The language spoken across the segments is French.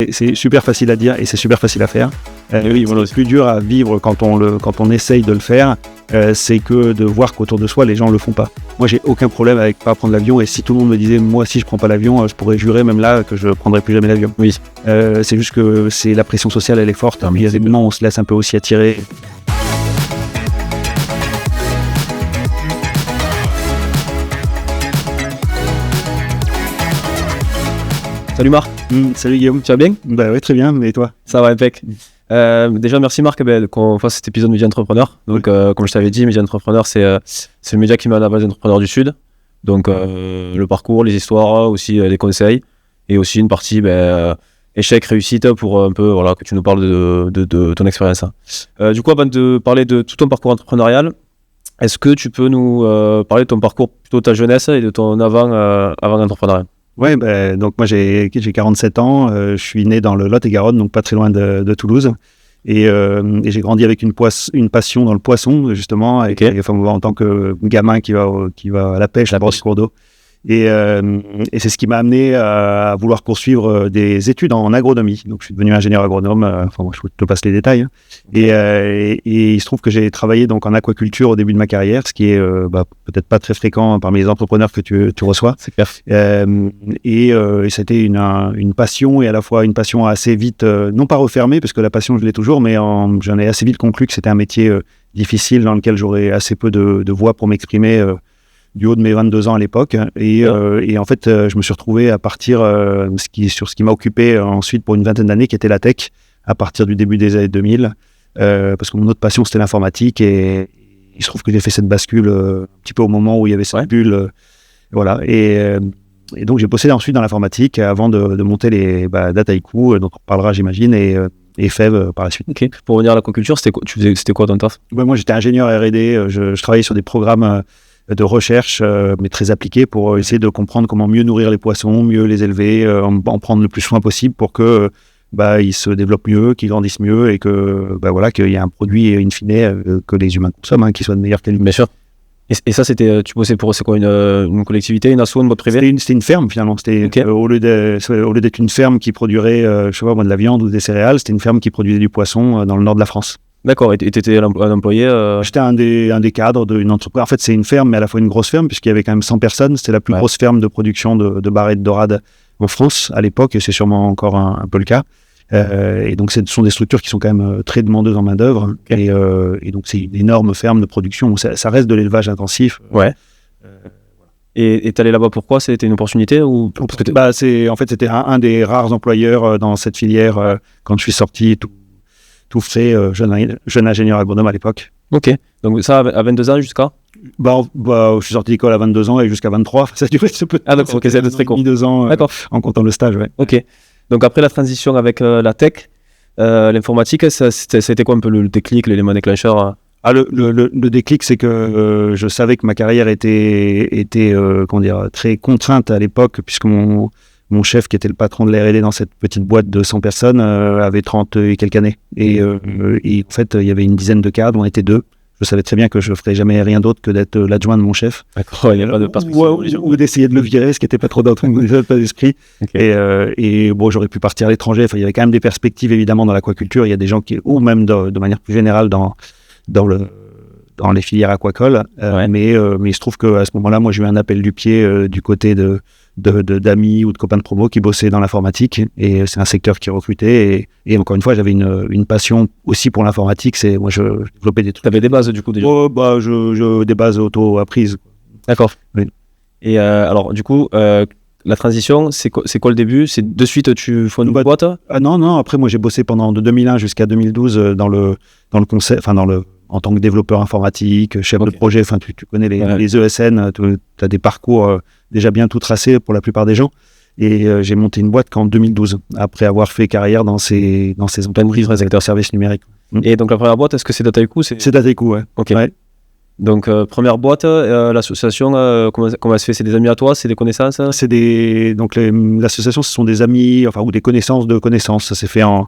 C'est super facile à dire et c'est super facile à faire. Oui, voilà. Ce qui est plus dur à vivre quand on essaye de le faire, c'est que de voir qu'autour de soi, les gens ne le font pas. Moi, j'ai aucun problème avec pas prendre l'avion, et si tout le monde me disait, moi, si je prends pas l'avion, je pourrais jurer même là que je prendrai plus jamais l'avion. Oui. C'est juste que la pression sociale, elle est forte. Il y a des moments où on se laisse un peu aussi attirer. Salut Marc. Salut Guillaume. Tu vas bien? Bah oui, très bien, mais toi? Ça va, impec. Déjà, merci Marc qu'on fasse cet épisode Média Entrepreneur. Donc, comme je t'avais dit, Média Entrepreneur, c'est le média qui met en avant les entrepreneurs du Sud. Donc, le parcours, les histoires, aussi les conseils, et aussi une partie échec, réussite, pour un peu que tu nous parles de ton expérience. Du coup, avant de parler de tout ton parcours entrepreneurial, est-ce que tu peux nous parler de ton parcours, plutôt ta jeunesse et de ton avant entrepreneuriat? Ouais, donc moi j'ai 47 ans, je suis né dans le Lot-et-Garonne, donc pas très loin de Toulouse, et j'ai grandi avec une passion dans le poisson, justement, en tant que gamin qui va à la pêche, à la brosse cours d'eau. Et c'est ce qui m'a amené à vouloir poursuivre des études en agronomie. Donc je suis devenu ingénieur agronome, moi je te passe les détails. Et il se trouve que j'ai travaillé donc en aquaculture au début de ma carrière, ce qui est peut-être pas très fréquent parmi les entrepreneurs que tu reçois. C'est clair. Et c'était une passion, et à la fois une passion assez vite, non pas refermée, parce que la passion je l'ai toujours, mais j'en ai assez vite conclu que c'était un métier difficile dans lequel j'aurais assez peu de voix pour m'exprimer du haut de mes 22 ans à l'époque. Et en fait, je me suis retrouvé à partir sur ce qui m'a occupé ensuite pour une vingtaine d'années, qui était la tech, à partir du début des années 2000, parce que mon autre passion, c'était l'informatique, et il se trouve que j'ai fait cette bascule un petit peu au moment où il y avait cette bulle. Voilà. Et donc, j'ai bossé ensuite dans l'informatique avant de monter les Dataiku, dont on parlera, j'imagine, et FEV par la suite. Ok. Pour revenir à l'aquaculture, c'était quoi ton taf? Moi, j'étais ingénieur R&D, je travaillais sur des programmes de recherche, mais très appliqués, pour essayer de comprendre comment mieux nourrir les poissons, mieux les élever, en prendre le plus soin possible pour que ils se développent mieux, qu'ils grandissent mieux, et que qu'il y ait un produit in fine que les humains consomment, qui soit de meilleure qualité. Bien sûr. Et ça, tu bossais pour, c'est quoi, une collectivité, une asso, une boîte privée? C'était une ferme, finalement. C'était, okay. Au lieu d'être une ferme qui produirait de la viande ou des céréales, c'était une ferme qui produisait du poisson dans le nord de la France. D'accord, et tu étais un employé J'étais un des cadres d'une entreprise. En fait, c'est une ferme, mais à la fois une grosse ferme, puisqu'il y avait quand même 100 personnes. C'était la plus grosse ferme de production de barres et de dorades en France à l'époque, et c'est sûrement encore un peu le cas. Et donc, ce sont des structures qui sont quand même très demandeuses en main-d'œuvre. Okay. Et donc, c'est une énorme ferme de production. Ça reste de l'élevage intensif. Ouais. Et t'es allé là-bas pourquoi? C'était une opportunité ou parce que c'était un des rares employeurs dans cette filière quand je suis sorti tout frais, jeune ingénieur agronome à l'époque. Ok. Donc ça, à 22 ans jusqu'à je suis sorti d'école à 22 ans et jusqu'à 23. Ça a duré ce peu de temps. Ah d'accord, ok, c'est très court. 2 ans en comptant le stage, ouais. Ok. Donc après la transition avec la tech, l'informatique, c'était quoi un peu le déclic, l'élément déclencheur le déclic, c'est que je savais que ma carrière était très contrainte à l'époque, puisque mon chef, qui était le patron de l'R&D dans cette petite boîte de 100 personnes, avait 30 et quelques années. Et en fait, il y avait une dizaine de cadres, on était 2. Je savais très bien que je ne ferais jamais rien d'autre que d'être l'adjoint de mon chef. D'accord, il n'y a pas de perspective. Ou d'essayer de le virer, ce qui n'était pas trop dans l'esprit. Okay. Et j'aurais pu partir à l'étranger. Enfin, il y avait quand même des perspectives, évidemment, dans l'aquaculture. Il y a des gens ou même de manière plus générale dans les filières aquacoles. Mais il se trouve qu'à ce moment-là, moi, j'ai eu un appel du pied du côté d'amis ou de copains de promo qui bossaient dans l'informatique, et c'est un secteur qui recrutait, et encore une fois j'avais une passion aussi pour l'informatique. Moi je développais des trucs. T'avais des bases du coup déjà? Des bases auto-apprises. D'accord. Oui. Et alors du coup la transition, c'est quoi le début? C'est de suite tu fondes une boîte? Non, après moi j'ai bossé de 2001 jusqu'à 2012 dans le conseil, en tant que développeur informatique, chef de projet. Enfin, tu connais les ESN, tu as des parcours déjà bien tout tracés pour la plupart des gens. Et j'ai monté une boîte qu'en 2012, après avoir fait carrière dans ces entreprises dans le secteur services numériques. Et donc la première boîte, est-ce que c'est Dataiku? C'est Dataiku, ouais. Ok. Ouais. Donc première boîte, l'association, comment elle se fait? C'est des amis à toi? C'est des connaissances? L'association, ce sont des amis, ou des connaissances de connaissances. Ça s'est fait en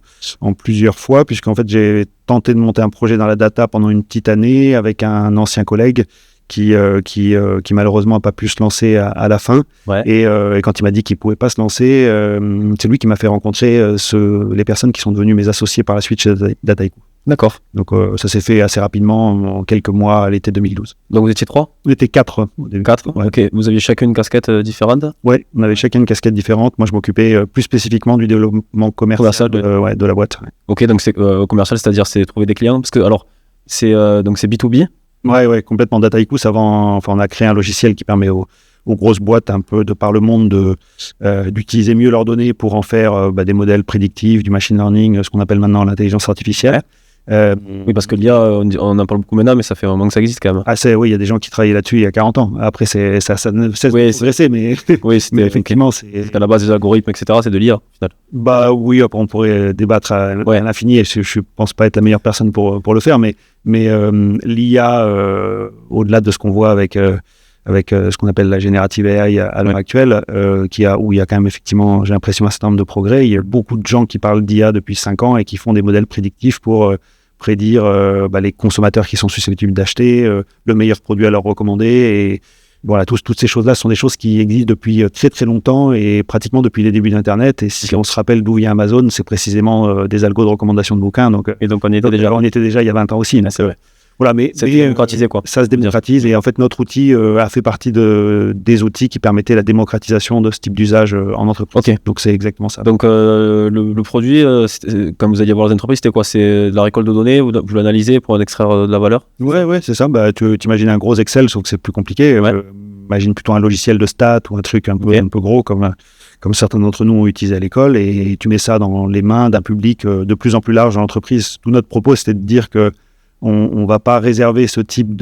plusieurs fois, puisqu'en fait j'ai tenté de monter un projet dans la data pendant une petite année avec un ancien collègue qui malheureusement n'a pas pu se lancer à la fin. Ouais. Et quand il m'a dit qu'il ne pouvait pas se lancer, c'est lui qui m'a fait rencontrer les personnes qui sont devenues mes associés par la suite chez Dataiku. D'accord. Donc ça s'est fait assez rapidement, en quelques mois, à l'été 2012. Donc vous étiez 3? On était 4 au début. 4? Ouais. Ok. Vous aviez chacun une casquette différente? Ouais, on avait chacun une casquette différente. Moi, je m'occupais plus spécifiquement du développement commercial de la boîte. Ouais. Ok, donc c'est commercial, c'est-à-dire c'est trouver des clients? Parce que alors, donc c'est B2B? Ouais, complètement. Dataiku, on a créé un logiciel qui permet aux grosses boîtes un peu de par le monde d'utiliser mieux leurs données pour en faire des modèles prédictifs, du machine learning, ce qu'on appelle maintenant l'intelligence artificielle. Oui, parce que l'IA, on en parle beaucoup maintenant, mais ça fait un moment que ça existe quand même. Oui, il y a des gens qui travaillaient là-dessus il y a 40 ans. Après, ça ne cesse de progresser, mais, oui, mais effectivement, c'est... À la base des algorithmes, etc., c'est de l'IA, au final. Bah oui, après, on pourrait débattre à l'infini, et je ne pense pas être la meilleure personne pour le faire, mais l'IA, au-delà de ce qu'on voit avec ce qu'on appelle la générative AI à l'heure actuelle, où il y a quand même effectivement, j'ai l'impression, un certain nombre de progrès. Il y a beaucoup de gens qui parlent d'IA depuis 5 ans et qui font des modèles prédictifs pour prédire les consommateurs qui sont susceptibles d'acheter, le meilleur produit à leur recommander. Et voilà, toutes ces choses-là sont des choses qui existent depuis très très longtemps et pratiquement depuis les débuts d'Internet. Et si on se rappelle d'où vient Amazon, c'est précisément des algos de recommandation de bouquins. Et donc on était déjà il y a 20 ans aussi. C'est vrai. Voilà, mais démocratisé, quoi. Ça se démocratise et en fait notre outil a fait partie des outils qui permettaient la démocratisation de ce type d'usage en entreprise. Okay. Donc c'est exactement ça. Donc le produit, quand vous alliez voir les entreprises, c'était quoi? C'est de la récolte de données, vous l'analysez pour en extraire de la valeur? Ouais, c'est ça. Tu imagines un gros Excel, sauf que c'est plus compliqué. Ouais. Imagine plutôt un logiciel de stats ou un truc un peu gros comme certains d'entre nous ont utilisé à l'école, et tu mets ça dans les mains d'un public de plus en plus large dans l'entreprise. Tout notre propos, c'était de dire que on va pas réserver ce type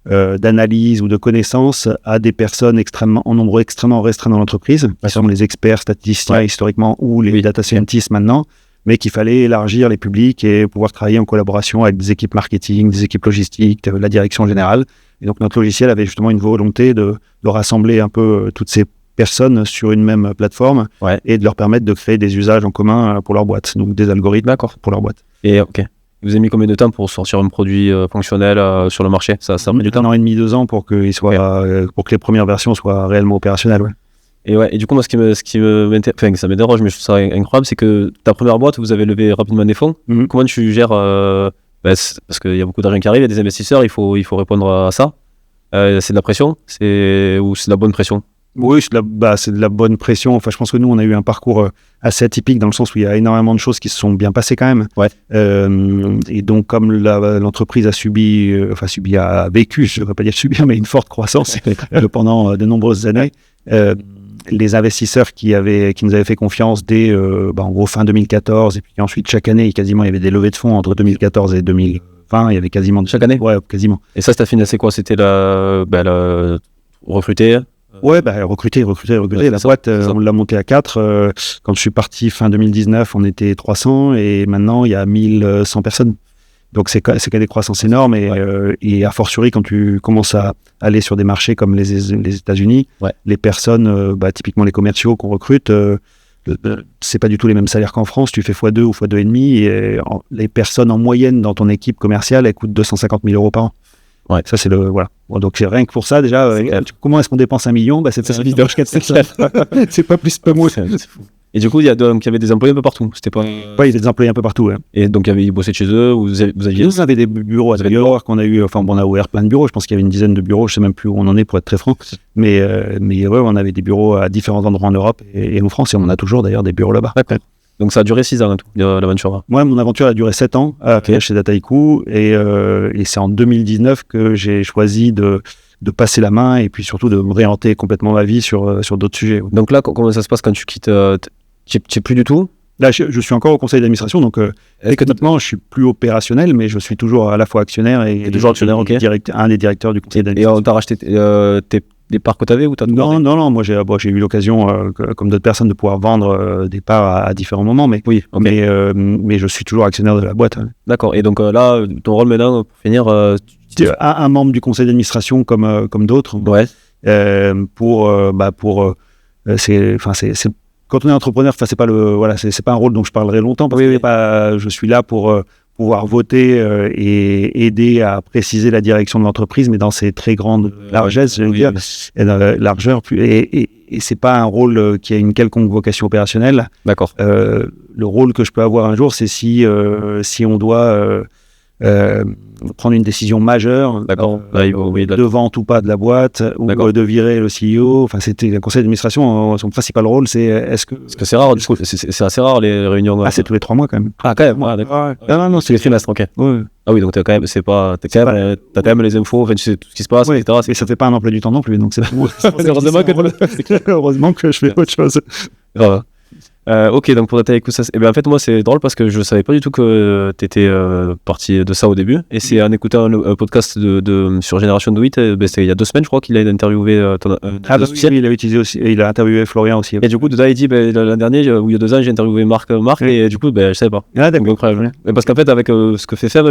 d'analyse ou de connaissances à des personnes en nombre extrêmement restreint dans l'entreprise, qui sont les experts statisticiens historiquement ou les data scientists maintenant, mais qu'il fallait élargir les publics et pouvoir travailler en collaboration avec des équipes marketing, des équipes logistiques, la direction générale. Et donc notre logiciel avait justement une volonté de rassembler un peu toutes ces personnes sur une même plateforme et de leur permettre de créer des usages en commun pour leur boîte, donc des algorithmes pour leur boîte. Et vous avez mis combien de temps pour sortir un produit fonctionnel sur le marché? Ça a pris du temps? 1 an et demi, 2 ans pour que les premières versions soient réellement opérationnelles. Ouais. Et du coup, moi, ce qui ça m'interroge, mais je trouve ça incroyable, c'est que ta première boîte, vous avez levé rapidement des fonds. Comment tu gères parce qu'il y a beaucoup d'argent qui arrive, il y a des investisseurs, il faut répondre à ça. C'est de la pression ou c'est de la bonne pression? Oui, c'est de la bonne pression. Enfin, je pense que nous, on a eu un parcours assez atypique dans le sens où il y a énormément de choses qui se sont bien passées quand même. Ouais. Et donc, comme l'entreprise a vécu, je ne veux pas dire subir, mais une forte croissance pendant de nombreuses années, les investisseurs qui nous avaient fait confiance dès, en gros, fin 2014, et puis ensuite, chaque année, quasiment, il y avait des levées de fonds entre 2014 et 2020, il y avait quasiment... Chaque année? Ouais, quasiment. Et ça financé quoi? C'était recruter? Ouais, recruter. La boîte, on l'a montée à 4. Quand je suis parti fin 2019, on était 300 et maintenant, il y a 1100 personnes. Donc, c'est quand même des croissances énormes et a fortiori, quand tu commences à aller sur des marchés comme les États-Unis, les personnes, typiquement les commerciaux qu'on recrute, c'est pas du tout les mêmes salaires qu'en France. Tu fais x2 ou x2,5 et les personnes en moyenne dans ton équipe commerciale, elles coûtent 250 000 euros par an. Ouais, ça c'est voilà. Bon, donc c'est rien que pour ça déjà. Comment est-ce qu'on dépense 1 million? C'est ça. C'est pas plus, pas moins. Et du coup, il y avait des employés un peu partout. C'était pas. Ouais, il y avait des employés un peu partout. Ouais. Et donc ils bossaient de chez eux. Vous aviez. Nous avait des bureaux à New York qu'on a eu. Enfin, on a ouvert plein de bureaux. Je pense qu'il y avait une dizaine de bureaux. Je sais même plus où on en est pour être très franc. Mais on avait des bureaux à différents endroits en Europe et en France. Et on a toujours d'ailleurs des bureaux là-bas. D'accord. Donc ça a duré 6 ans, l'aventure. Moi, mon aventure a duré 7 ans chez Dataiku et c'est en 2019 que j'ai choisi de passer la main et puis surtout de réorienter complètement ma vie sur d'autres sujets. Donc là, comment ça se passe quand tu quittes? Tu n'es plus du tout? Là, je suis encore au conseil d'administration, donc techniquement, je suis plus opérationnel, mais je suis toujours à la fois actionnaire et toujours actionnaire, un des directeurs du conseil d'administration. Et on t'a racheté des parts que tu avais ou t'as Non, moi j'ai eu l'occasion, comme d'autres personnes, de pouvoir vendre des parts à différents moments, mais je suis toujours actionnaire de la boîte. D'accord, et donc là, ton rôle maintenant, pour finir... un membre du conseil d'administration comme d'autres, quand on est entrepreneur, c'est pas un rôle dont je parlerai longtemps, parce que je suis là pour pouvoir voter et aider à préciser la direction de l'entreprise, mais dans ses très grandes largesses, largeur. Et c'est pas un rôle qui a une quelconque vocation opérationnelle. D'accord. Le rôle que je peux avoir un jour, c'est si on doit prendre une décision majeure de vente ou pas de la boîte, ou de virer le CEO. Enfin, c'était le conseil d'administration. Son principal rôle, c'est est-ce que c'est rare, c'est assez rare les réunions. C'est tous les 3 mois quand même. Ah, quand même. Ah, d'accord. Non, c'est les trimestres. Ok. Ouais. Ah oui, donc t'as quand même les infos, enfin, tu sais tout ce qui se passe, etc. Mais ça fait pas un emploi du temps non plus, donc c'est heureusement que je fais autre chose. Grave. Ok, donc pour détailler tout ça, en fait moi c'est drôle parce que je savais pas du tout que t'étais parti de ça au début, et c'est en écoutant un podcast sur Génération Do It, c'était il y a 2 semaines je crois qu'il a interviewé il a interviewé Florian aussi. Et du coup dedans il dit l'an dernier ou il y a 2 ans j'ai interviewé Marc et du coup je savais pas. Ah d'accord. Incroyable. Parce qu'en fait avec ce que fait Feb,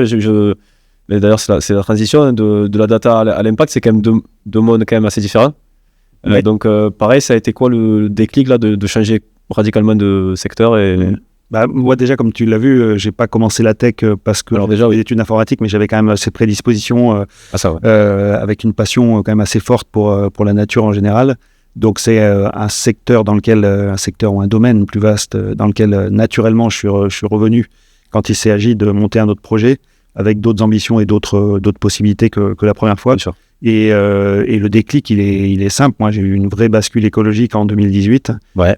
mais d'ailleurs c'est la transition de la data à l'impact, c'est quand même deux mondes quand même assez différents. Donc pareil, ça a été quoi le déclic là de changer radicalement de secteur moi déjà, comme tu l'as vu, j'ai pas commencé la tech parce que j'avais des études informatiques, mais j'avais quand même ces prédispositions avec une passion quand même assez forte pour la nature en général. Donc c'est un secteur ou un domaine plus vaste dans lequel naturellement je suis revenu quand il s'est agi de monter un autre projet avec d'autres ambitions et d'autres possibilités que la première fois. Bien sûr. Et le déclic, il est simple. Moi, j'ai eu une vraie bascule écologique en 2018. Ouais.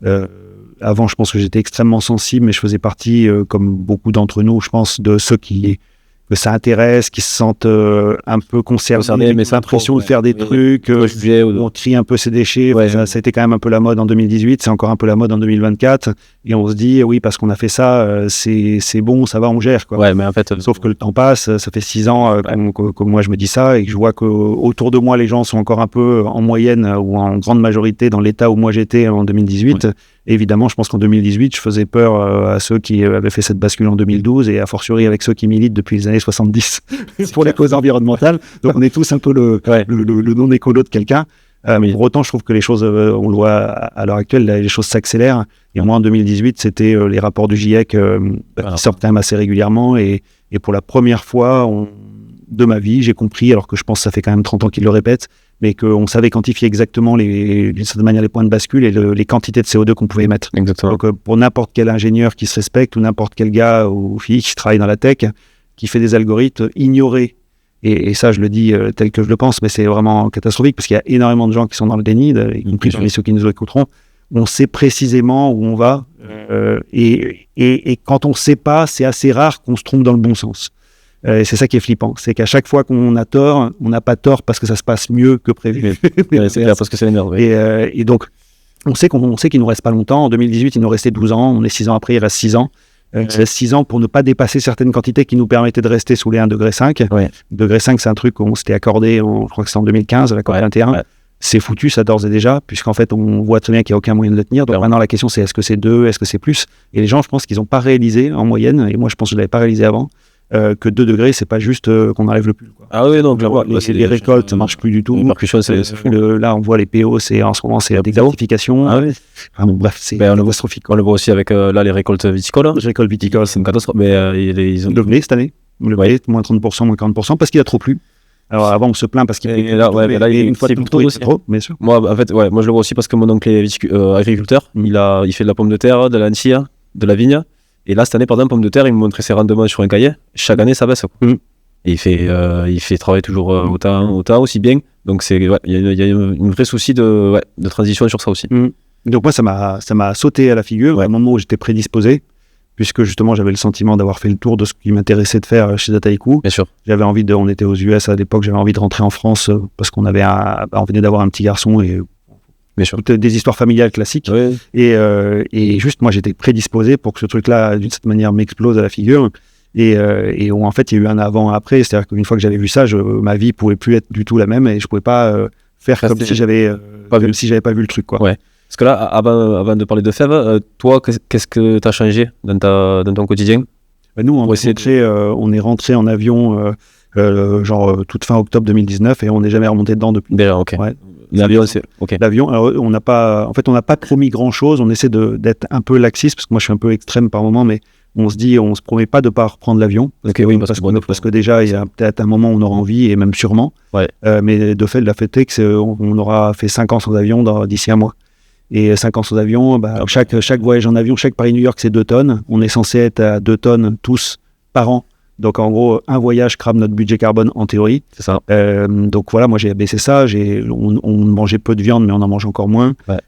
Avant, je pense que j'étais extrêmement sensible, mais je faisais partie, comme beaucoup d'entre nous, je pense, de ceux que ça intéresse, qui se sentent un peu concernés, mais l'impression de faire des trucs, on trie un peu ses déchets. Ça a été quand même un peu la mode en 2018, c'est encore un peu la mode en 2024. Et on se dit, oui, parce qu'on a fait ça, c'est bon, ça va, on gère, quoi. Ouais, mais en fait, sauf que le temps passe, ça fait 6 ans que moi je me dis ça, et que je vois qu'autour de moi, les gens sont encore un peu en moyenne ou en grande majorité dans l'état où moi j'étais en 2018. Ouais. Évidemment, je pense qu'en 2018, je faisais peur à ceux qui avaient fait cette bascule en 2012 et a fortiori avec ceux qui militent depuis les années 70 pour les causes environnementales. Donc, on est tous un peu le non-écolo de quelqu'un. Mais pour autant, je trouve que les choses, on le voit à l'heure actuelle, les choses s'accélèrent. Et moi, en 2018, c'était les rapports du GIEC qui sortent quand même assez régulièrement. Et pour la première fois de ma vie, j'ai compris, alors que je pense que ça fait quand même 30 ans qu'ils le répètent, mais qu'on savait quantifier exactement d'une certaine manière les points de bascule et les quantités de CO2 qu'on pouvait émettre. Exactement. Donc pour n'importe quel ingénieur qui se respecte ou n'importe quel gars ou fille qui travaille dans la tech, qui fait des algorithmes, ignorer, et ça je le dis tel que je le pense, mais c'est vraiment catastrophique parce qu'il y a énormément de gens qui sont dans le déni, y compris parmi ceux qui nous écouteront. On sait précisément où on va et quand on ne sait pas, c'est assez rare qu'on se trompe dans le bon sens. C'est ça qui est flippant, c'est qu'à chaque fois qu'on a tort, on n'a pas tort parce que ça se passe mieux que prévu. C'est clair, parce que c'est l'énerve. Oui. Et donc, on sait qu'il ne nous reste pas longtemps. En 2018, il nous restait 12 ans. On est 6 ans après, il reste 6 ans. Il reste 6 ans pour ne pas dépasser certaines quantités qui nous permettaient de rester sous les 1,5 degré. Ouais. Degré 5, c'est un truc qu'on s'était accordé, je crois que c'est en 2015, à la COP21. Ouais. C'est foutu, ça d'ores et déjà, puisqu'en fait, on voit très bien qu'il n'y a aucun moyen de le tenir. Donc maintenant, la question, c'est est-ce que c'est 2, est-ce que c'est plus? Et les gens, je pense qu'ils n'ont pas réalisé en moyenne, et moi, je pense que je ne l'avais pas réalisé avant, que 2 degrés, c'est pas juste qu'on enlève le pull, quoi. Ah oui, non, clairement. Les récoltes, ça marche plus du tout. Là, on voit les PO, en ce moment, c'est la désertification. Ah oui. Enfin, bon, bref, c'est catastrophique. On le voit aussi avec là, les récoltes viticoles. Les récoltes viticoles, c'est une catastrophe. Mais ils ont le blé cette année. Le blé, moins 30%, moins 40%, parce qu'il a trop plu. Alors avant, on se plaint parce qu'il y a une fois de plus aussi. Trop, bien sûr. Moi, en fait, moi, je le vois aussi parce que mon oncle est agriculteur. Il fait de la pomme de terre, de la lentille, de la vigne. Et là, cette année, par exemple, pomme de terre, il me montrait ses rendements sur un cahier. Chaque année, ça baisse. Et il fait travailler toujours autant, aussi bien. Donc, il y a une vraie souci de transition sur ça aussi. Donc, moi, ça m'a sauté à la figure à un moment où j'étais prédisposé, puisque justement, j'avais le sentiment d'avoir fait le tour de ce qui m'intéressait de faire chez Dataiku. Bien sûr. J'avais envie on était aux US à l'époque, j'avais envie de rentrer en France parce qu'on venait d'avoir un petit garçon et toutes des histoires familiales classiques. Oui. Et juste, moi, j'étais prédisposé pour que ce truc-là, d'une certaine manière, m'explose à la figure. Et où, en fait, il y a eu un avant-après. C'est-à-dire qu'une fois que j'avais vu ça, ma vie pouvait plus être du tout la même et je pouvais pas faire comme si j'avais pas vu le truc, quoi. Ouais. Parce que là, avant de parler de Fève, toi, qu'est-ce que tu as changé dans ton quotidien? Nous, on est rentré en avion toute fin octobre 2019 et on n'est jamais remonté dedans depuis. Déjà, ok. Ouais. L'avion, c'est ok. L'avion, alors on n'a pas promis grand-chose. On essaie d'être un peu laxiste parce que moi, je suis un peu extrême par moment, mais on se promet pas de pas reprendre l'avion. Parce que déjà, il y a peut-être un moment où on aura envie, et même sûrement. Ouais. Mais de fait, la fait est qu'on aura fait 5 ans sans avion d'ici un mois. Et 5 ans sans avion, chaque voyage en avion, chaque Paris-New York, c'est 2 tonnes. On est censé être à 2 tonnes tous par an. Donc en gros, un voyage crame notre budget carbone en théorie. C'est ça. Donc voilà, moi j'ai baissé ça. On mangeait peu de viande, mais on en mange encore moins. Ouais.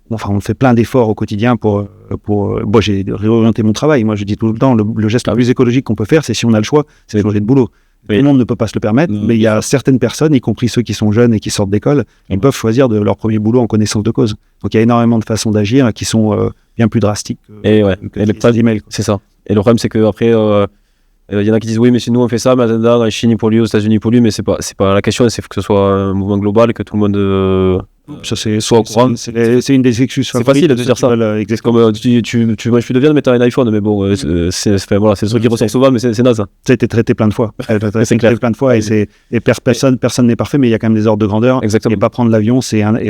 On fait plein d'efforts au quotidien pour moi, j'ai réorienté mon travail. Moi, je dis tout le temps, le geste le plus écologique qu'on peut faire, c'est si on a le choix, c'est de changer de boulot. Oui. Tout le monde ne peut pas se le permettre, mais il y a certaines personnes, y compris ceux qui sont jeunes et qui sortent d'école, ils peuvent choisir de leur premier boulot en connaissance de cause. Donc il y a énormément de façons d'agir qui sont bien plus drastiques que le problème, c'est ça. Et le problème, c'est qu'après, il y en a qui disent oui, mais si nous on fait ça, mais dans la Chine ils polluent, aux États-Unis ils polluent, mais c'est pas la question, c'est que ce soit un mouvement global et que tout le monde ça, c'est soit au courant. C'est une des excuses. C'est facile de dire ça. C'est comme tu manges plus de viande, mais t'as un iPhone. Mais bon, c'est le truc qui ressort souvent, mais c'est naze. Ça a été traité plein de fois. C'est traité plein de fois et personne n'est parfait, mais il y a quand même des ordres de grandeur. Exactement. Et pas prendre l'avion,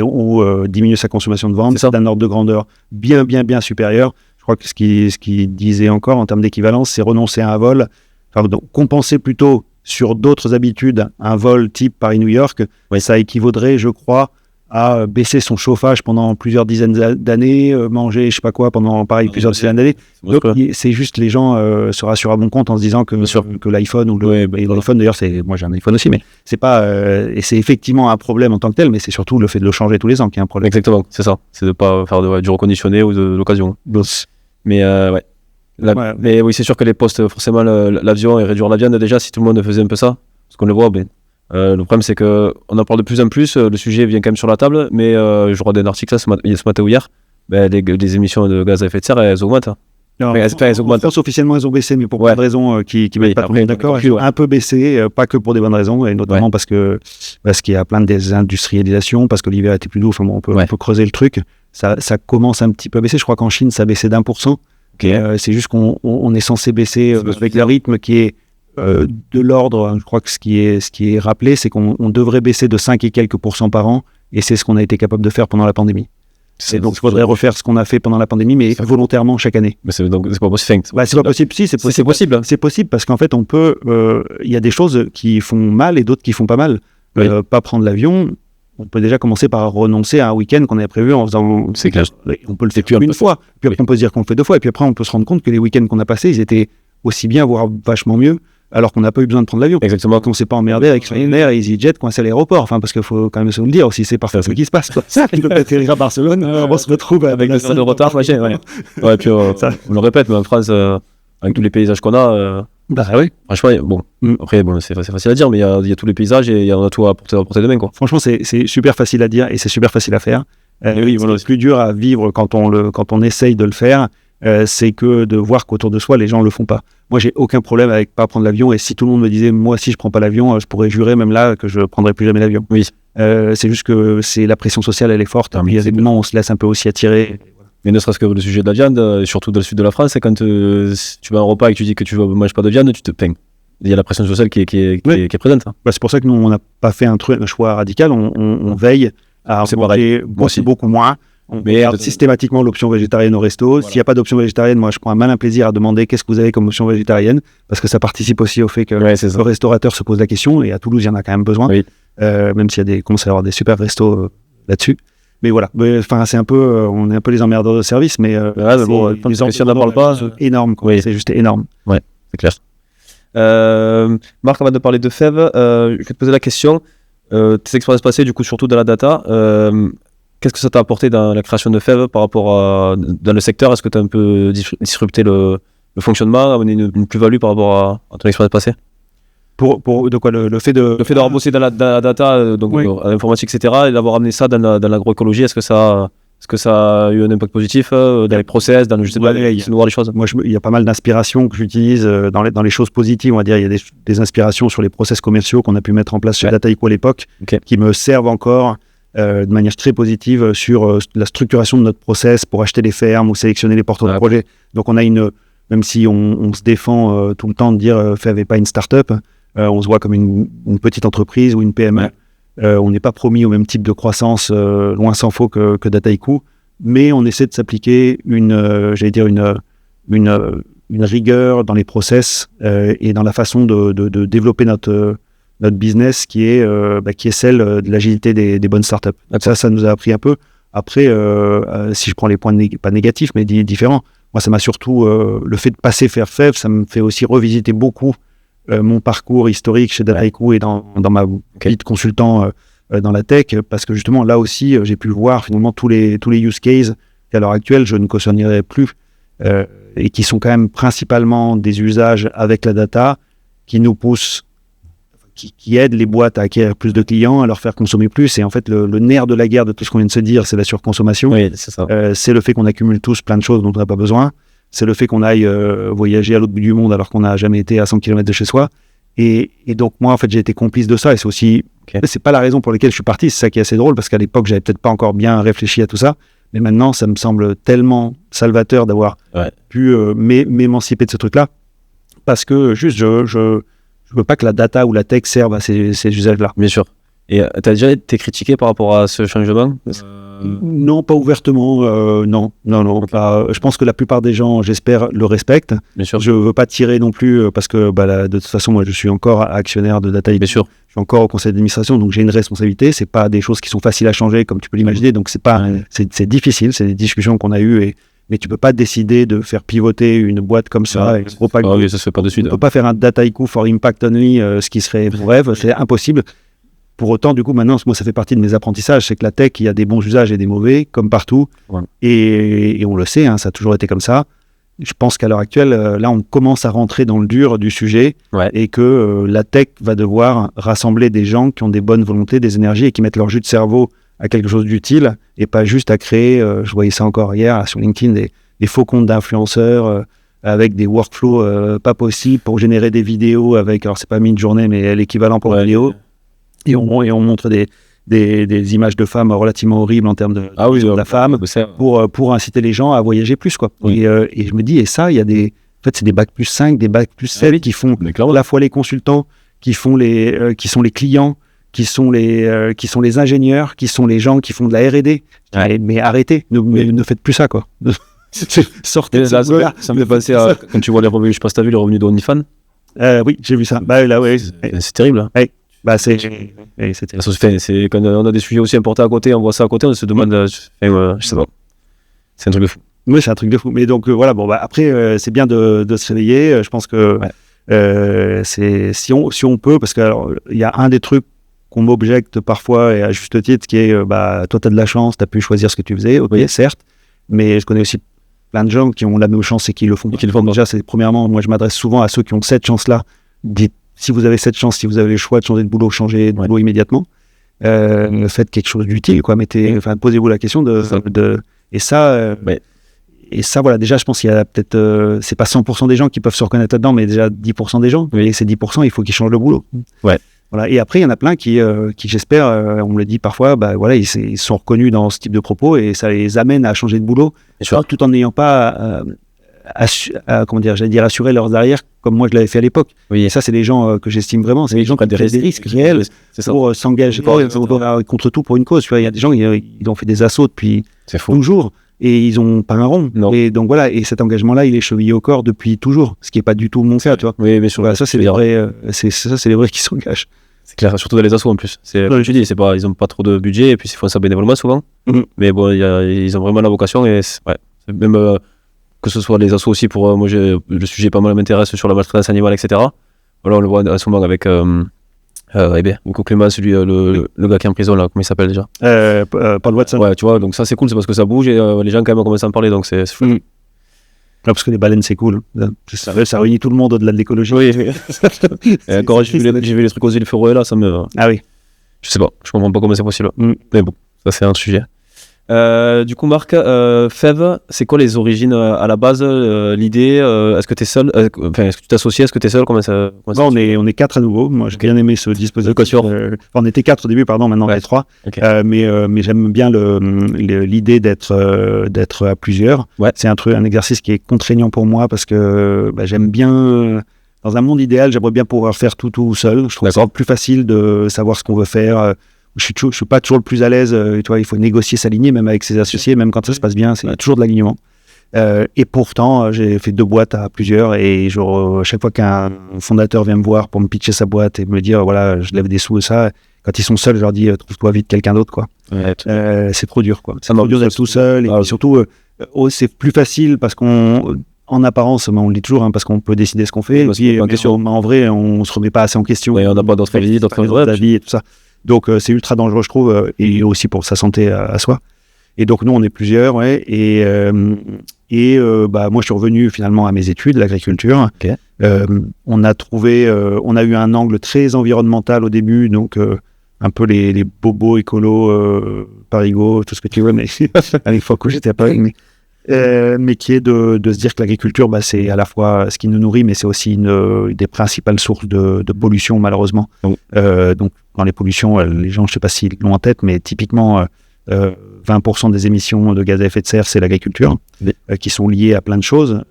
ou diminuer sa consommation de viande, c'est un ordre de grandeur bien supérieur. Je crois que ce qu'il disait encore en termes d'équivalence, c'est renoncer à un vol, donc compenser plutôt sur d'autres habitudes un vol type Paris-New York. Oui. Ça équivaudrait, je crois, à baisser son chauffage pendant plusieurs dizaines d'années, manger je sais pas quoi pendant plusieurs dizaines d'années. Donc c'est juste les gens se rassurent à bon compte en se disant que l'iPhone ou l'iPhone d'ailleurs, moi j'ai un iPhone aussi, mais c'est pas et c'est effectivement un problème en tant que tel, mais c'est surtout le fait de le changer tous les ans qui est un problème. Exactement, c'est ça, c'est de pas faire du reconditionné ou de l'occasion. Mais mais oui, c'est sûr que les postes, forcément l'avion et réduire la viande, déjà si tout le monde faisait un peu ça, parce qu'on le voit, le problème c'est qu'on en parle de plus en plus, le sujet vient quand même sur la table, mais je regarde un article là, ce matin ou hier, les émissions de gaz à effet de serre elles augmentent. Non, elles augmentent. En France, officiellement, elles ont baissé, mais pour plein de raisons qui mettent pas tout le monde d'accord. Elles ont un peu baissé, pas que pour des bonnes raisons, et notamment parce qu'il y a plein de désindustrialisation, parce que l'hiver était plus doux. Enfin, on peut creuser le truc. Ça commence un petit peu à baisser. Je crois qu'en Chine, ça a baissé d'1%. C'est juste qu'on est censé baisser avec le rythme qui est de l'ordre. Je crois que ce qui est rappelé, c'est qu'on devrait baisser de 5 et quelques % par an, et c'est ce qu'on a été capable de faire pendant la pandémie. Et donc, il faudrait refaire ce qu'on a fait pendant la pandémie, mais volontairement chaque année. Mais c'est pas possible. C'est pas possible. Si, c'est possible. C'est possible. C'est possible parce qu'en fait, on peut. Il y a des choses qui font mal et d'autres qui font pas mal. Pas prendre l'avion. On peut déjà commencer par renoncer à un week-end qu'on avait prévu en faisant. C'est clair. On peut le faire une fois. Puis après, on peut se dire qu'on le fait 2 fois. Et puis après, on peut se rendre compte que les week-ends qu'on a passés, ils étaient aussi bien, voire vachement mieux, alors qu'on n'a pas eu besoin de prendre l'avion. Exactement. Qu'on ne s'est pas emmerdé avec Ryanair et EasyJet coincé à l'aéroport. Enfin, parce qu'il faut quand même se le dire aussi, c'est parfois ce qui se passe. Il peut atterrir à Barcelone, on se retrouve avec une heure de retard, machin. Ouais, puis on le répète, mais en France, avec tous les paysages qu'on a. Oui. Franchement, après, c'est facile à dire, mais il y a tous les paysages et il y en a tout à portée de main, quoi. Franchement, c'est super facile à dire et c'est super facile à faire. C'est plus dur à vivre quand on essaye de le faire. C'est que de voir qu'autour de soi les gens le font pas. Moi j'ai aucun problème avec pas prendre l'avion, et si tout le monde me disait moi si je prends pas l'avion, je pourrais jurer même là que je prendrai plus jamais l'avion. Oui. C'est juste que la pression sociale elle est forte, il y a des moments où on se laisse un peu aussi attirer. Mais ne serait-ce que le sujet de la viande, surtout dans le sud de la France, c'est quand tu vas à un repas et que tu dis que tu ne manges pas de viande, tu te peins. Il y a la pression sociale qui est présente. C'est pour ça que nous on n'a pas fait un choix radical, on veille à manger beaucoup moins. On garde systématiquement l'option végétarienne au resto. Voilà. S'il n'y a pas d'option végétarienne, moi je prends un malin plaisir à demander qu'est-ce que vous avez comme option végétarienne, parce que ça participe aussi au fait que le restaurateur se pose la question, et à Toulouse il y en a quand même besoin, même s'il y a commence à y avoir des super restos là-dessus. Mais voilà, c'est un peu, on est un peu les emmerdeurs de service, mais les gens n'en parlent pas, énorme, c'est juste énorme. Ouais, c'est clair. Marc, avant de parler de Fève, je vais te poser la question, tes expériences passées, du coup surtout dans la data, qu'est-ce que ça t'a apporté dans la création de Fève par rapport à dans le secteur? Est-ce que tu as un peu disrupté le fonctionnement, amené une plus-value par rapport à ton expérience passée? De quoi le fait d'avoir bossé dans la data, donc à l'informatique, etc., et d'avoir amené ça dans l'agroécologie, est-ce que ça a eu un impact positif dans les process, dans les choses? Moi, il y a pas mal d'inspirations que j'utilise dans les choses positives, on va dire. Il y a des inspirations sur les process commerciaux qu'on a pu mettre en place chez Dataiku à l'époque, qui me servent encore de manière très positive sur la structuration de notre process pour acheter des fermes ou sélectionner les porteurs de projets. Donc on a même si on se défend tout le temps de dire Fève n'est pas une start-up, on se voit comme une petite entreprise ou une PME. On n'est pas promis au même type de croissance, loin s'en faut que Dataiku, mais on essaie de s'appliquer une une rigueur dans les process et dans la façon de développer notre business qui est celle de l'agilité des bonnes startups. Ça nous a appris un peu. Après, si je prends les points pas négatifs, mais différents, moi, ça m'a surtout, le fait de passer faire FEV, ça me fait aussi revisiter beaucoup mon parcours historique chez Dataiku et dans ma vie de consultant dans la tech, parce que justement, là aussi, j'ai pu voir finalement tous les use cases qu'à l'heure actuelle, je ne cautionnerais plus et qui sont quand même principalement des usages avec la data qui nous poussent, qui aident les boîtes à acquérir plus de clients, à leur faire consommer plus. Et en fait, le nerf de la guerre de tout ce qu'on vient de se dire, c'est la surconsommation. Oui, c'est ça. C'est le fait qu'on accumule tous plein de choses dont on n'a pas besoin. C'est le fait qu'on aille voyager à l'autre bout du monde alors qu'on n'a jamais été à 100 km de chez soi. Et donc, moi, en fait, j'ai été complice de ça. Et c'est aussi... C'est pas la raison pour laquelle je suis parti. C'est ça qui est assez drôle, parce qu'à l'époque, j'avais peut-être pas encore bien réfléchi à tout ça. Mais maintenant, ça me semble tellement salvateur d'avoir pu m'émanciper de ce truc-là. Parce que juste, je veux pas que la data ou la tech serve à ces usages-là. Bien sûr. Et tu as déjà été critiqué par rapport à ce changement Non, pas ouvertement. Non, pas. Je pense que la plupart des gens, j'espère, le respectent. Bien sûr. Je veux pas tirer non plus parce que de toute façon, moi, je suis encore actionnaire de Dataiku. Bien sûr. Je suis encore au conseil d'administration, donc j'ai une responsabilité. C'est pas des choses qui sont faciles à changer, comme tu peux l'imaginer. Donc c'est difficile. C'est des discussions qu'on a eues mais tu peux pas décider de faire pivoter une boîte comme ça. Oui, ça se fait pas de suite. On peut pas faire un Dataiku for impact only, ce qui serait mon rêve. C'est impossible. Pour autant, du coup, maintenant, moi, ça fait partie de mes apprentissages. C'est que la tech, il y a des bons usages et des mauvais, comme partout. Ouais. Et on le sait, ça a toujours été comme ça. Je pense qu'à l'heure actuelle, là, on commence à rentrer dans le dur du sujet et que la tech va devoir rassembler des gens qui ont des bonnes volontés, des énergies et qui mettent leur jus de cerveau à quelque chose d'utile et pas juste à créer, je voyais ça encore hier sur LinkedIn, des faux comptes d'influenceurs avec des workflows pas possibles pour générer des vidéos avec, alors c'est pas Midjourney, mais l'équivalent pour la vidéo. Et on montre des images de femmes relativement horribles en termes de la femme pour inciter les gens à voyager plus, quoi. Oui. Et je me dis, et ça, il y a en fait, c'est des bac plus 5, des bac plus 7 qui font à la fois les consultants, qui sont les clients, qui sont les ingénieurs, qui sont les gens qui font de la R&D. Mais arrêtez, ne faites plus ça, quoi. Sortez là, ça me fait penser à quand tu vois les revenus, je sais pas si t'as vu les revenus d'OnlyFans. Oui, j'ai vu ça. Là, c'est terrible. Hein. Ouais. C'est quand on a des sujets aussi importants à côté, on voit ça à côté, on se demande, je sais pas. C'est un truc de fou. Oui, c'est un truc de fou. Mais donc voilà, après, c'est bien de se réveiller. Je pense que si on peut, parce qu'il y a un des trucs qu'on m'objecte parfois, et à juste titre, qui est, toi, tu as de la chance, tu as pu choisir ce que tu faisais, certes, mais je connais aussi plein de gens qui ont la même chance et qui le font. Déjà, premièrement, moi, je m'adresse souvent à ceux qui ont cette chance-là. Si vous avez cette chance, si vous avez le choix de changer de boulot, changez de boulot immédiatement. Faites quelque chose d'utile, quoi. Posez-vous la question et ça, voilà, déjà, je pense qu'il y a peut-être, c'est pas 100% des gens qui peuvent se reconnaître là-dedans, mais déjà 10% des gens. Et ces 10%, il faut qu'ils changent le boulot. Ouais. Voilà. Et après, il y en a plein qui j'espère, on me le dit parfois, ils sont reconnus dans ce type de propos et ça les amène à changer de boulot, tout en n'ayant pas assurer leurs arrières comme moi je l'avais fait à l'époque. Oui. Et ça, c'est des gens que j'estime vraiment. C'est des gens qui prennent des risques réels pour s'engager contre tout pour une cause. Tu vois, il y a des gens ils ont fait des assauts depuis toujours et ils ont pas un rond. Non. Et donc voilà, et cet engagement-là, il est chevillé au corps depuis toujours, ce qui est pas du tout mon cas, tu vois. Oui, mais ça, c'est les vrais, c'est les vrais qui s'engagent. C'est clair, surtout dans les assos en plus. Comme tu dis, ils ont pas trop de budget et puis ils font ça bénévolement souvent. Mm-hmm. Mais bon, ils ont vraiment la vocation et même que ce soit les assos aussi pour moi, le sujet pas mal m'intéresse sur la maltraitance animale, etc. Voilà, on le voit en ce moment avec Nico Clément, le gars qui est en prison là, comment il s'appelle déjà, Paul Watson. Ouais, tu vois, donc ça c'est cool, c'est parce que ça bouge et les gens quand même ont commencé à en parler, donc c'est fou. Mm. Parce que les baleines c'est cool, ça réunit tout le monde au-delà de l'écologie. Oui. Et encore j'ai vu les trucs aux îles Féroé là, ça me... Ah oui. Je sais pas, je comprends pas comment c'est possible. Mais bon, ça c'est un sujet. Du coup, Marc, FEV, c'est quoi les origines à la base, l'idée, est-ce que tu es seul, est-ce que tu t'associes, est-ce que tu es seul, comment ça on est 4 à nouveau. Moi, j'ai bien aimé ce dispositif. On était 4 au début, maintenant on est 3. Okay. Mais j'aime bien l'idée d'être à plusieurs. Ouais. C'est un exercice qui est contraignant pour moi parce que j'aime bien. Dans un monde idéal, j'aimerais bien pouvoir faire tout seul. Je trouve ça plus facile de savoir ce qu'on veut faire. Je suis pas toujours le plus à l'aise, il faut négocier, s'aligner, même avec ses associés, même quand ça se passe bien, c'est toujours de l'alignement. Et pourtant, j'ai fait 2 boîtes à plusieurs et chaque fois qu'un fondateur vient me voir pour me pitcher sa boîte et me dire, voilà, je lève des sous et ça, quand ils sont seuls, je leur dis, trouve-toi vite quelqu'un d'autre, quoi. C'est trop dur, quoi. C'est trop dur d'être tout seul. Et puis surtout, c'est plus facile parce en apparence, on le dit toujours, parce qu'on peut décider ce qu'on fait. Et puis, en vrai, on se remet pas assez en question. On n'a pas d'autres avis, d'autres avis et tout ça. Donc, c'est ultra dangereux, je trouve, et aussi pour sa santé à soi. Et donc, nous, on est plusieurs, ouais. Moi, je suis revenu finalement à mes études, l'agriculture. Okay. On a eu un angle très environnemental au début, donc un peu les bobos écolos, parigots, tout ce que tu veux, mais à l'époque où j'étais à Paris. Mais qui est de se dire que l'agriculture, c'est à la fois ce qui nous nourrit, mais c'est aussi une des principales sources de pollution, malheureusement. Donc, dans les pollutions, les gens, je ne sais pas s'ils l'ont en tête, mais typiquement, 20% des émissions de gaz à effet de serre, c'est l'agriculture, qui sont liées à plein de choses,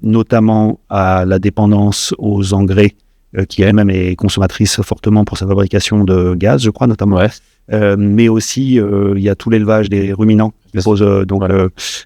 notamment à la dépendance aux engrais, qui elle-même est consommatrice fortement pour sa fabrication de gaz, je crois, notamment. Ouais. Mais aussi, il y a tout l'élevage des ruminants qui pose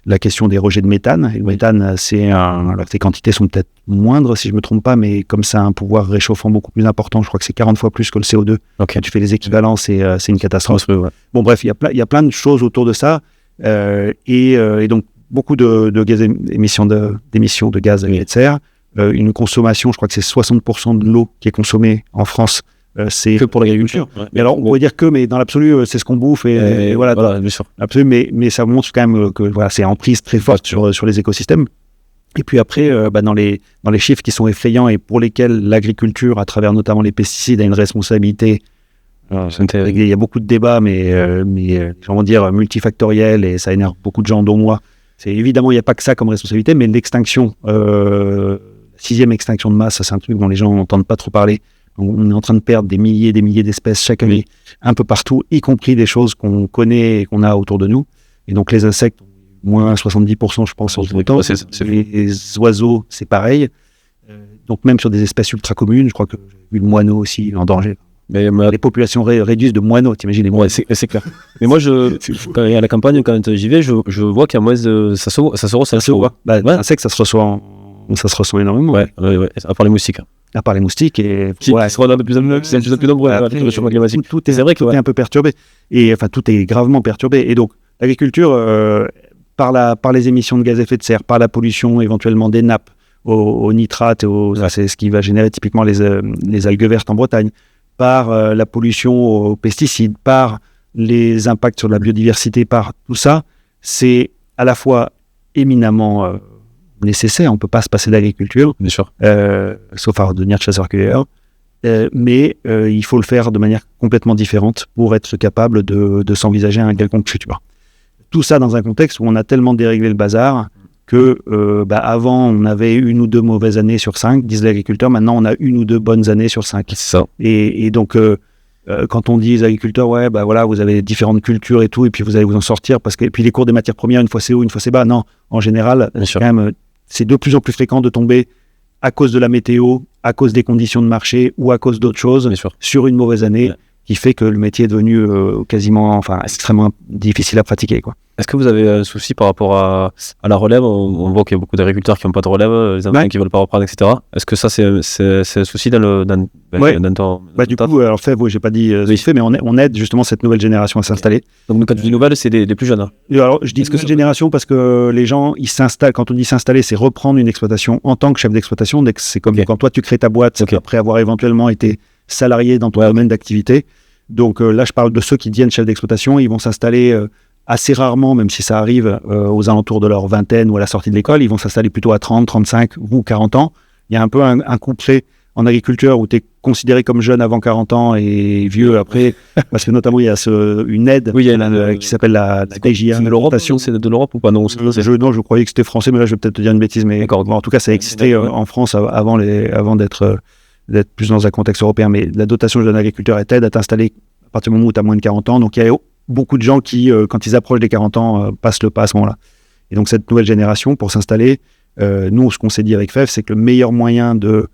la question des rejets de méthane. Et le méthane, alors ces quantités sont peut-être moindres, si je ne me trompe pas, mais comme ça a un pouvoir réchauffant beaucoup plus important, je crois que c'est 40 fois plus que le CO2. Quand tu fais les équivalents, c'est une catastrophe. Bon, bref, il y a plein de choses autour de ça. Et donc, beaucoup d'émissions de gaz à effet de serre. Une consommation, je crois que c'est 60% de l'eau qui est consommée en France. C'est que pour l'agriculture. Ouais. Mais alors, on pourrait dire mais dans l'absolu, c'est ce qu'on bouffe. Et voilà, bien sûr. Absolument, mais ça montre quand même que c'est en prise très forte sur les écosystèmes. Et puis après, dans les chiffres qui sont effrayants et pour lesquels l'agriculture, à travers notamment les pesticides, a une responsabilité. Il y a beaucoup de débats, mais on va dire multifactoriel, et ça énerve beaucoup de gens, dont moi. Évidemment, il n'y a pas que ça comme responsabilité, mais l'extinction, la 6e extinction de masse, ça, c'est un truc dont les gens n'entendent pas trop parler. On est en train de perdre des milliers d'espèces chaque année, un peu partout, y compris des choses qu'on connaît et qu'on a autour de nous. Et donc les insectes, moins 70%, je pense, en tout temps. Les oiseaux, c'est pareil. Donc même sur des espèces ultra communes, je crois que j'ai vu le moineau aussi en danger. Mais les populations réduisent de moineaux, t'imagines les moineaux. Ouais, c'est clair. Mais moi, quand à la campagne, quand j'y vais, je vois qu'il y a moins de... Ça se voit. Insectes, ça se ressent énormément. Ouais, à part les moustiques. À part les moustiques et qui seront de plus en plus nombreux. Tout est un peu perturbé, et enfin tout est gravement perturbé. Et donc l'agriculture, par les émissions de gaz à effet de serre, par la pollution éventuellement des nappes aux nitrates, c'est ce qui va générer typiquement les algues vertes en Bretagne, par la pollution aux pesticides, par les impacts sur la biodiversité, par tout ça, c'est à la fois éminemment nécessaire. On ne peut pas se passer d'agriculture, bien sûr, sauf à devenir chasseur-cueilleur, mais il faut le faire de manière complètement différente pour être capable de s'envisager un quelconque futur. Tout ça dans un contexte où on a tellement déréglé le bazar que avant on avait 1 ou 2 mauvaises années sur 5, disent les agriculteurs. Maintenant on a 1 ou 2 bonnes années sur 5. C'est ça. Et donc quand on dit aux agriculteurs, vous avez différentes cultures et tout, et puis vous allez vous en sortir, et puis les cours des matières premières, une fois c'est haut, une fois c'est bas. Non, en général, quand même, c'est de plus en plus fréquent de tomber à cause de la météo, à cause des conditions de marché ou à cause d'autres choses sur une mauvaise année, qui fait que le métier est devenu extrêmement difficile à pratiquer, quoi. Est-ce que vous avez un souci par rapport à la relève? On voit qu'il y a beaucoup d'agriculteurs qui n'ont pas de relève, les enfants qui ne veulent pas reprendre, etc. Est-ce que ça, c'est un souci dans ton... Du coup, alors j'ai pas dit ce que je fais, mais on aide justement cette nouvelle génération à s'installer. Donc, quand tu dis nouvelle, c'est les plus jeunes. Alors, je dis nouvelle génération parce que les gens, ils s'installent. Quand on dit s'installer, c'est reprendre une exploitation en tant que chef d'exploitation. C'est comme quand toi, tu crées ta boîte après avoir éventuellement été salarié dans ton domaine d'activité. Donc là, je parle de ceux qui deviennent chefs d'exploitation. Ils vont s'installer assez rarement, même si ça arrive aux alentours de leur vingtaine ou à la sortie de l'école. Ils vont s'installer plutôt à 30, 35 ou 40 ans. Il y a un peu un couplet en agriculture où tu es considéré comme jeune avant 40 ans et vieux après, parce que notamment il y a une aide qui s'ppelle la DGA. C'est de l'Europe, c'est de l'Europe ou pas? Non, je croyais que c'était français, mais là je vais peut-être te dire une bêtise. Mais en tout cas, ça existait en France avant d'être plus dans un contexte européen. Mais la dotation de jeune agriculteur t'aide à t'installer à partir du moment où tu as moins de 40 ans. Donc il y a beaucoup de gens qui, quand ils approchent des 40 ans, passent le pas à ce moment-là. Et donc cette nouvelle génération, pour s'installer, nous, ce qu'on s'est dit avec FEF, c'est que le meilleur moyen de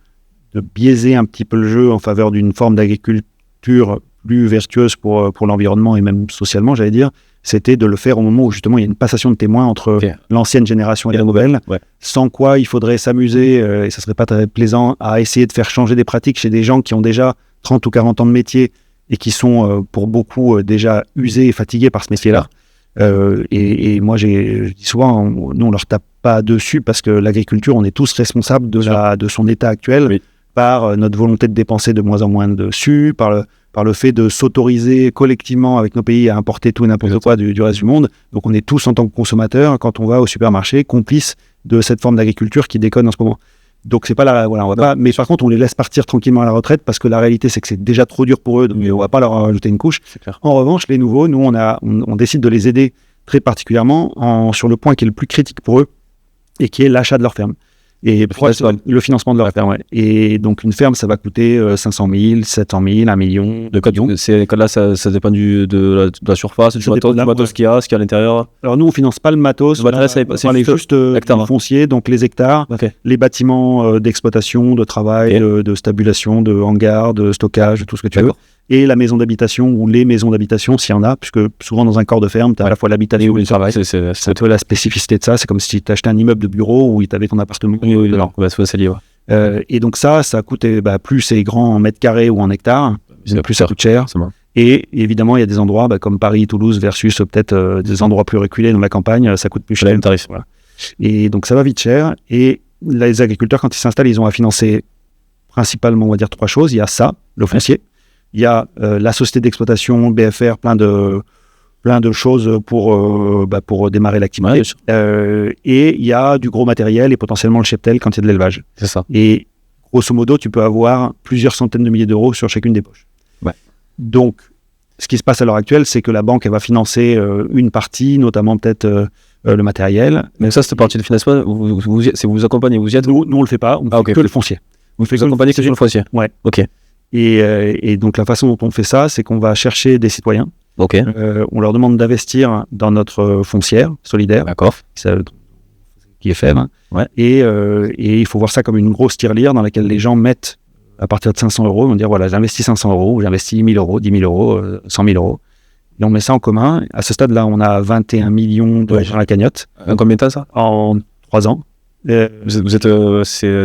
biaiser un petit peu le jeu en faveur d'une forme d'agriculture plus vertueuse pour l'environnement et même socialement, j'allais dire, c'était de le faire au moment où justement il y a une passation de témoins entre l'ancienne génération et la nouvelle, sans quoi il faudrait s'amuser, et ça serait pas très plaisant, à essayer de faire changer des pratiques chez des gens qui ont déjà 30 ou 40 ans de métier et qui sont pour beaucoup usés et fatigués par ce métier-là. Et moi, je dis souvent, nous on leur tape pas dessus parce que l'agriculture, on est tous responsables de son état actuel, par notre volonté de dépenser de moins en moins dessus, par le fait de s'autoriser collectivement avec nos pays à importer tout et n'importe quoi du reste du monde. Donc on est tous en tant que consommateurs, quand on va au supermarché, complices de cette forme d'agriculture qui déconne en ce moment. Donc c'est pas on va pas. Mais par contre, on les laisse partir tranquillement à la retraite parce que la réalité, c'est que c'est déjà trop dur pour eux, donc on va pas leur ajouter une couche. En revanche, les nouveaux, nous, on décide de les aider très particulièrement sur le point qui est le plus critique pour eux et qui est l'achat de leur ferme. Et le financement de leur ferme, Et donc, une ferme, ça va coûter 500 000, 700 000, 1 million, 2 millions. Ces cas-là, ça dépend de la surface, du matos qu'il y a, ce qu'il y a à l'intérieur. Alors, nous, on ne finance pas le matos. C'est juste le foncier, donc les hectares, les bâtiments d'exploitation, de travail, de stabulation, de hangar, de stockage, tout ce que tu veux. Et la maison d'habitation ou les maisons d'habitation, s'il y en a, puisque souvent dans un corps de ferme, tu as à la fois l'habitation et le travail. C'est la spécificité de ça. C'est comme si tu achetais un immeuble de bureau où tu avais ton appartement. C'est lié, et donc ça coûte, plus c'est grand en mètres carrés ou en hectares, plus ça coûte cher. Et évidemment, il y a des endroits comme Paris, Toulouse versus peut-être des endroits plus reculés dans la campagne, ça coûte plus cher. Tarif. Et donc ça va vite cher. Et les agriculteurs, quand ils s'installent, ils ont à financer principalement, on va dire, 3 choses. Il y a ça, le foncier. Il y a la société d'exploitation, BFR, plein de choses pour démarrer l'activité. Et il y a du gros matériel et potentiellement le cheptel quand il y a de l'élevage. C'est ça. Et grosso modo, tu peux avoir plusieurs centaines de milliers d'euros sur chacune des poches. Donc, ce qui se passe à l'heure actuelle, c'est que la banque elle va financer une partie, notamment peut-être le matériel. Mais ça, cette partie de financement, vous accompagnez, vous y êtes? Nous, on le fait pas, on fait que le foncier. Vous accompagnez que sur le foncier? Ouais. Ok. Et donc la façon dont on fait ça, c'est qu'on va chercher des citoyens. On leur demande d'investir dans notre foncière solidaire, qui est faible. Et il faut voir ça comme une grosse tirelire dans laquelle les gens mettent à partir de 500 euros, ils vont dire voilà, j'investis 500 euros, ou j'investis 1000 euros, 10 000 euros, 100 000 euros. Et on met ça en commun. À ce stade-là, on a 21 millions d'euros dans la cagnotte. En combien de temps ça? En 3 ans. C'est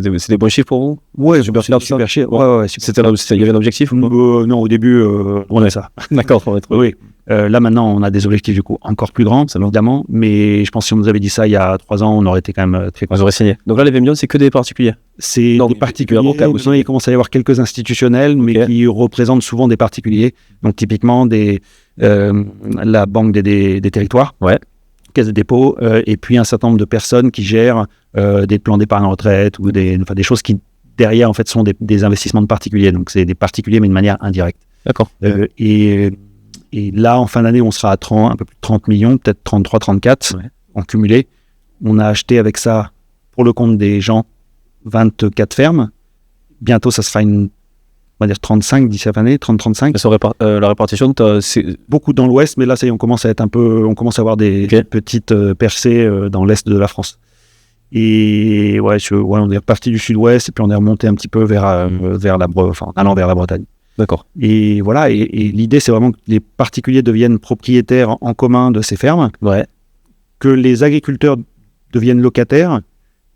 des bons chiffres pour vous? Ouais, super chiffre. Il y avait un objectif? Non, au début, on a ça. D'accord, oui. Là, maintenant, on a des objectifs du coup encore plus grands, évidemment. Mais je pense que si on nous avait dit ça il y a 3 ans, on aurait été quand même très content. On aurait signé. Donc là, les 20 millions, c'est que des particuliers? C'est des particuliers. Maintenant, il commence à y avoir quelques institutionnels, mais qui représentent souvent des particuliers. Donc, typiquement, la Banque des territoires. Caisse des dépôts, et puis un certain nombre de personnes qui gèrent des plans d'épargne retraite ou des choses qui, derrière, en fait, sont des investissements de particuliers. Donc, c'est des particuliers, mais de manière indirecte. D'accord. Et là, en fin d'année, on sera à un peu plus de 30 millions, peut-être 33, 34 en cumulé. On a acheté avec ça, pour le compte des gens, 24 fermes. Bientôt, ça sera on va dire 35 d'ici la fin d'année, 30-35. La répartition, c'est beaucoup dans l'ouest, mais là, ça y est, on commence à avoir des petites percées dans l'est de la France. Et on est reparti du sud-ouest, et puis on est remonté un petit peu allant vers la Bretagne. D'accord. Et voilà, et l'idée, c'est vraiment que les particuliers deviennent propriétaires en commun de ces fermes, que les agriculteurs deviennent locataires,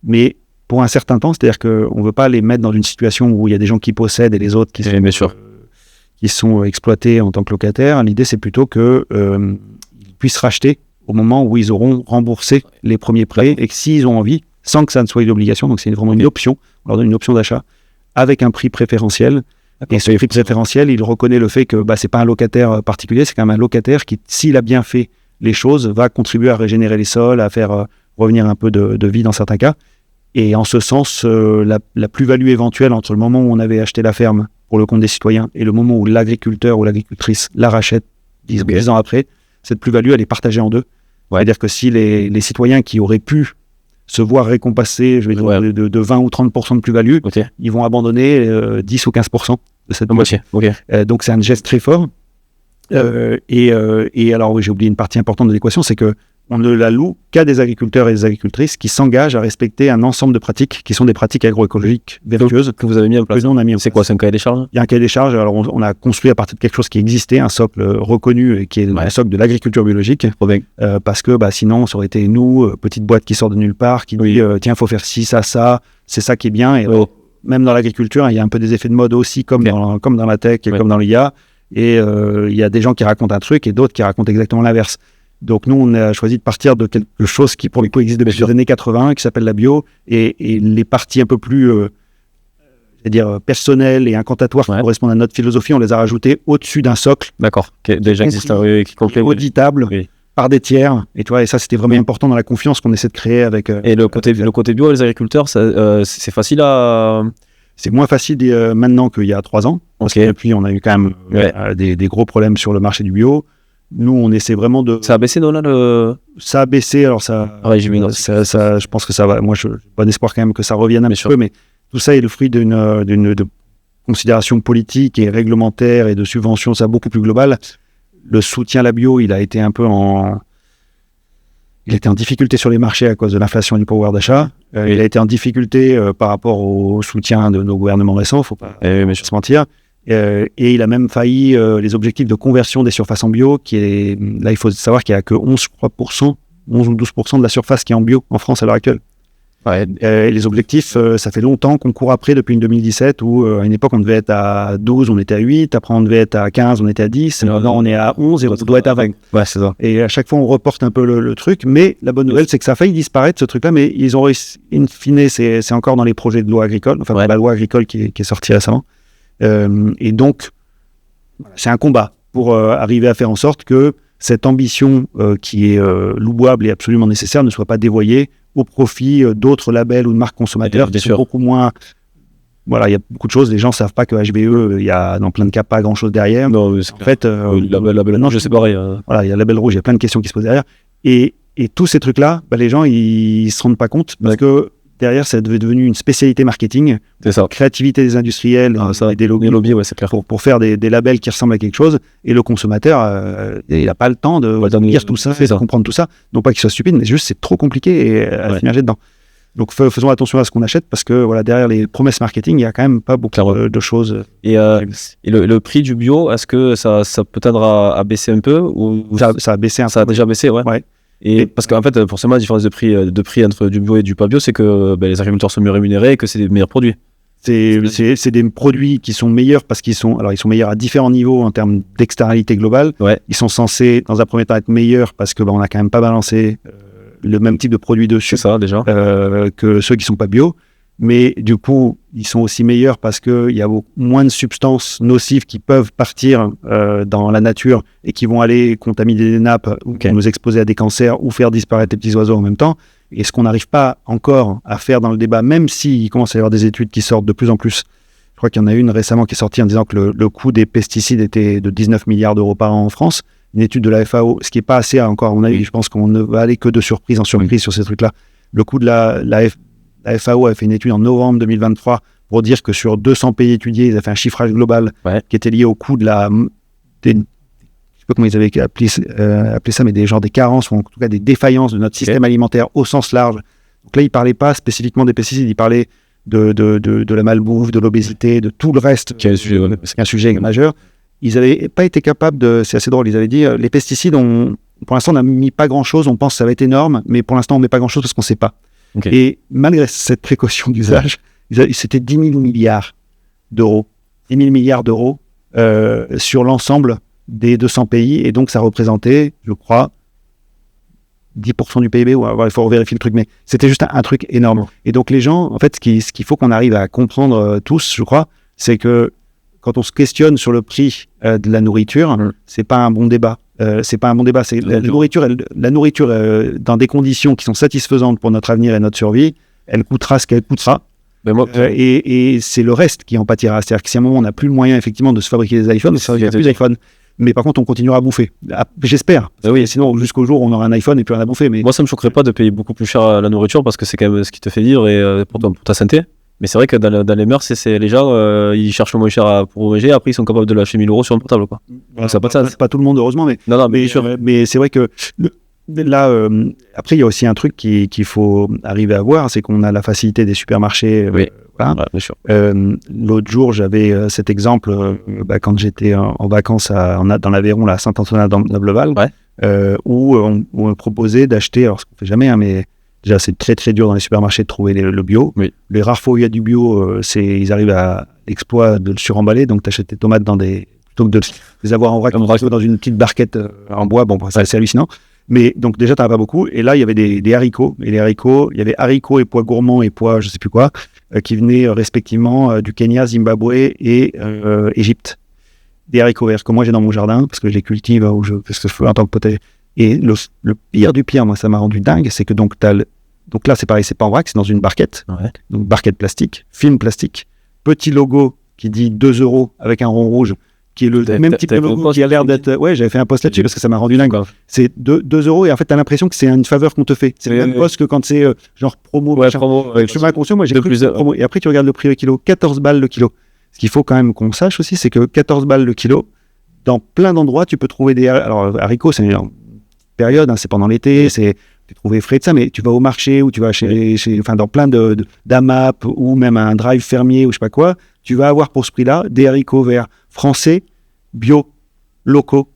mais pour un certain temps, c'est-à-dire qu'on ne veut pas les mettre dans une situation où il y a des gens qui possèdent et les autres qui sont exploités en tant que locataires. L'idée, c'est plutôt qu'ils puissent racheter au moment où ils auront remboursé les premiers prêts et que s'ils ont envie, sans que ça ne soit une obligation, donc c'est vraiment une option, on leur donne une option d'achat avec un prix préférentiel. Et ce prix préférentiel, il reconnaît le fait que c'est pas un locataire particulier, c'est quand même un locataire qui, s'il a bien fait les choses, va contribuer à régénérer les sols, à faire revenir un peu de vie dans certains cas. Et en ce sens, la plus-value éventuelle entre le moment où on avait acheté la ferme pour le compte des citoyens et le moment où l'agriculteur ou l'agricultrice la rachète 10 ans après, cette plus-value, elle est partagée en deux. C'est-à-dire que si les citoyens qui auraient pu se voir récompensés de 20 ou 30% de plus-value, ils vont abandonner 10 ou 15% de cette moitié. Donc c'est un geste très fort. Et alors oui, j'ai oublié une partie importante de l'équation, c'est que on ne la loue qu'à des agriculteurs et des agricultrices qui s'engagent à respecter un ensemble de pratiques qui sont des pratiques agroécologiques vertueuses. Que vous avez mis en place. On a mis en C'est place. quoi, c'est un cahier des charges? Il y a un cahier des charges. Alors, on a construit à partir de quelque chose qui existait, un socle reconnu et qui est le socle de l'agriculture biologique. Parce que sinon, ça aurait été nous, petite boîte qui sort de nulle part, qui dit tiens, il faut faire ci, ça, c'est ça qui est bien. Et même dans l'agriculture, il y a un peu des effets de mode aussi, comme dans la tech et comme dans l'IA. Et il y a des gens qui racontent un truc et d'autres qui racontent exactement l'inverse. Donc nous, on a choisi de partir de quelque chose qui, pour le coup, existe depuis les années 80, qui s'appelle la bio, et les parties un peu plus, personnelles et incantatoires qui correspondent à notre philosophie, on les a rajoutées au-dessus d'un socle. D'accord, déjà existant, qui auditable par des tiers. Et tu vois, et ça, c'était vraiment important dans la confiance qu'on essaie de créer avec. Et le côté bio, les agriculteurs, c'est facile à. C'est moins facile maintenant qu'il y a 3 ans. Parce que depuis, on a eu quand même des gros problèmes sur le marché du bio. Nous, on essaie vraiment de... Ça a baissé, non, là, Ça a baissé, alors ça... je pense que ça va... Moi, j'ai bon espoir quand même que ça revienne un petit peu, mais tout ça est le fruit d'une considération politique et réglementaire et de subventions, ça beaucoup plus global. Le soutien à la bio, il a été un peu en difficulté sur les marchés à cause de l'inflation et du pouvoir d'achat. Il a été en difficulté par rapport au soutien de nos gouvernements récents, il ne faut pas se mentir. Et il a même failli les objectifs de conversion des surfaces en bio, là il faut savoir qu'il n'y a que 11 ou 12% de la surface qui est en bio en France à l'heure actuelle. Les objectifs, ça fait longtemps qu'on court après depuis 2017 où à une époque on devait être à 12, on était à 8, après on devait être à 15, on était à 10, maintenant on est à 11 et on doit être à 20. C'est ça. Et à chaque fois on reporte un peu le truc, mais la bonne nouvelle c'est que ça a failli disparaître ce truc-là, mais ils ont réussi, in fine, c'est encore dans les projets de loi agricole, la loi agricole qui est sortie récemment. Et donc, c'est un combat pour arriver à faire en sorte que cette ambition qui est louable et absolument nécessaire ne soit pas dévoyée au profit d'autres labels ou de marques consommateurs qui sont beaucoup moins... Voilà, il y a beaucoup de choses, les gens ne savent pas que HVE, il y a dans plein de cas pas grand-chose derrière. Non, en fait... label rouge, c'est pareil. Voilà, il y a label rouge, il y a plein de questions qui se posent derrière. Et tous ces trucs-là, les gens, ils se rendent pas compte parce que derrière, c'est devenu une spécialité marketing. C'est ça. Créativité des industriels et des lobbies c'est clair. Pour faire des labels qui ressemblent à quelque chose. Et le consommateur, il n'a pas le temps de lire tout ça, de comprendre tout ça. Non pas qu'il soit stupide, mais juste c'est trop compliqué à s'immerger dedans. Donc faisons attention à ce qu'on achète parce que derrière les promesses marketing, il n'y a quand même pas beaucoup de choses. Et le prix du bio, est-ce que ça peut tendre à baisser un peu ou ça a baissé un peu. Ça a déjà baissé, ouais. Et parce qu'en fait, forcément, la différence de prix entre du bio et du pas bio, c'est que les agriculteurs sont mieux rémunérés et que c'est des meilleurs produits. C'est des produits qui sont meilleurs parce qu'ils sont meilleurs à différents niveaux en termes d'externalité globale. Ils sont censés, dans un premier temps, être meilleurs parce que on n'a quand même pas balancé le même type de produit dessus que ceux qui sont pas bio. Mais du coup, ils sont aussi meilleurs parce qu'il y a moins de substances nocives qui peuvent partir dans la nature et qui vont aller contaminer des nappes ou nous exposer à des cancers ou faire disparaître les petits oiseaux en même temps. Et ce qu'on n'arrive pas encore à faire dans le débat, même s'il commence à y avoir des études qui sortent de plus en plus. Je crois qu'il y en a une récemment qui est sortie en disant que le coût des pesticides était de 19 milliards d'euros par an en France. Une étude de la FAO, ce qui n'est pas assez encore, à mon avis. Je pense qu'on ne va aller que de surprise en surprise sur ces trucs-là. Le coût de la FAO a fait une étude en novembre 2023 pour dire que sur 200 pays étudiés, ils ont fait un chiffrage global qui était lié au coût de je ne sais pas comment ils avaient appelé ça, mais des carences ou en tout cas des défaillances de notre système alimentaire au sens large. Donc là, ils ne parlaient pas spécifiquement des pesticides, ils parlaient de la malbouffe, de l'obésité, de tout le reste, c'est un sujet majeur. Ils n'avaient pas été capables c'est assez drôle, ils avaient dit les pesticides, pour l'instant, on n'a mis pas grand-chose, on pense que ça va être énorme, mais pour l'instant, on ne met pas grand-chose parce qu'on ne sait pas. Et malgré cette précaution d'usage, c'était 10 000 milliards d'euros. 10 000 milliards d'euros sur l'ensemble des 200 pays. Et donc, ça représentait, je crois, 10% du PIB. Il faut vérifier le truc, mais c'était juste un truc énorme. Et donc, les gens, en fait, ce qu'il faut qu'on arrive à comprendre tous, je crois, c'est que quand on se questionne sur le prix de la nourriture, c'est pas un bon débat. C'est pas un bon débat. C'est la nourriture dans des conditions qui sont satisfaisantes pour notre avenir et notre survie, elle coûtera ce qu'elle coûtera. Et c'est le reste qui en pâtira. C'est-à-dire que si à un moment on n'a plus le moyen effectivement de se fabriquer des iPhones, il n'y a plus d'iPhone. Mais par contre, on continuera à bouffer. J'espère. Sinon, jusqu'au jour où on aura un iPhone et plus rien à bouffer. Mais... Moi, ça me choquerait pas de payer beaucoup plus cher la nourriture parce que c'est quand même ce qui te fait vivre et pour ta santé. Mais c'est vrai que dans les mœurs, c'est les gens, ils cherchent le moins cher pour OVG, après ils sont capables de lâcher 1000 € sur un portable, quoi. Donc ça n'a pas de sens. Pas tout le monde, heureusement, mais c'est vrai que là, après, il y a aussi un truc qu'il faut arriver à voir, c'est qu'on a la facilité des supermarchés. Oui. Voilà. Ouais, bien sûr. L'autre jour, j'avais cet exemple quand j'étais en vacances dans l'Aveyron, là, à Saint-Antonin-d'Ableval, où on me proposait d'acheter, alors ce qu'on fait jamais, hein, mais déjà c'est très très dur dans les supermarchés de trouver le bio. Oui. Les rares fois où il y a du bio, ils arrivent à l'exploit de le suremballer, donc tu achètes tes tomates plutôt que de les avoir en vrac, dans une petite barquette en bois, bon, ça c'est hallucinant. Mais donc déjà, tu n'en as pas beaucoup. Et là, il y avait des haricots. Et les haricots, il y avait haricots et pois gourmands et pois, je ne sais plus quoi, qui venaient respectivement du Kenya, Zimbabwe et Égypte. Des haricots verts que moi j'ai dans mon jardin, parce que je les cultive, parce que je fais en tant que potager. Et le pire du pire, moi, ça m'a rendu dingue, c'est que donc là, c'est pareil, c'est pas en vrac, c'est dans une barquette. Ouais. Donc barquette plastique, film plastique, petit logo qui dit 2 € avec un rond rouge, qui est le même type de logo qui a l'air d'être... Ouais, j'avais fait un post là-dessus parce que ça m'a rendu dingue. C'est 2 € et en fait, t'as l'impression que c'est une faveur qu'on te fait. C'est le même post que quand c'est genre promo. Ouais, promo. Je suis inconscient, moi j'ai cru que c'était promo. Et après, tu regardes le prix au kilo, 14 balles le kilo. Ce qu'il faut quand même qu'on sache aussi, c'est que 14 balles le kilo, dans plein d'endroits, tu peux trouver des... Alors, haricots, c'est une période, hein, c'est pendant l'été, tu trouves frais de ça, mais tu vas au marché ou tu vas dans plein d'AMAP ou même un drive fermier ou je sais pas quoi, tu vas avoir pour ce prix-là des haricots verts français, bio, locaux,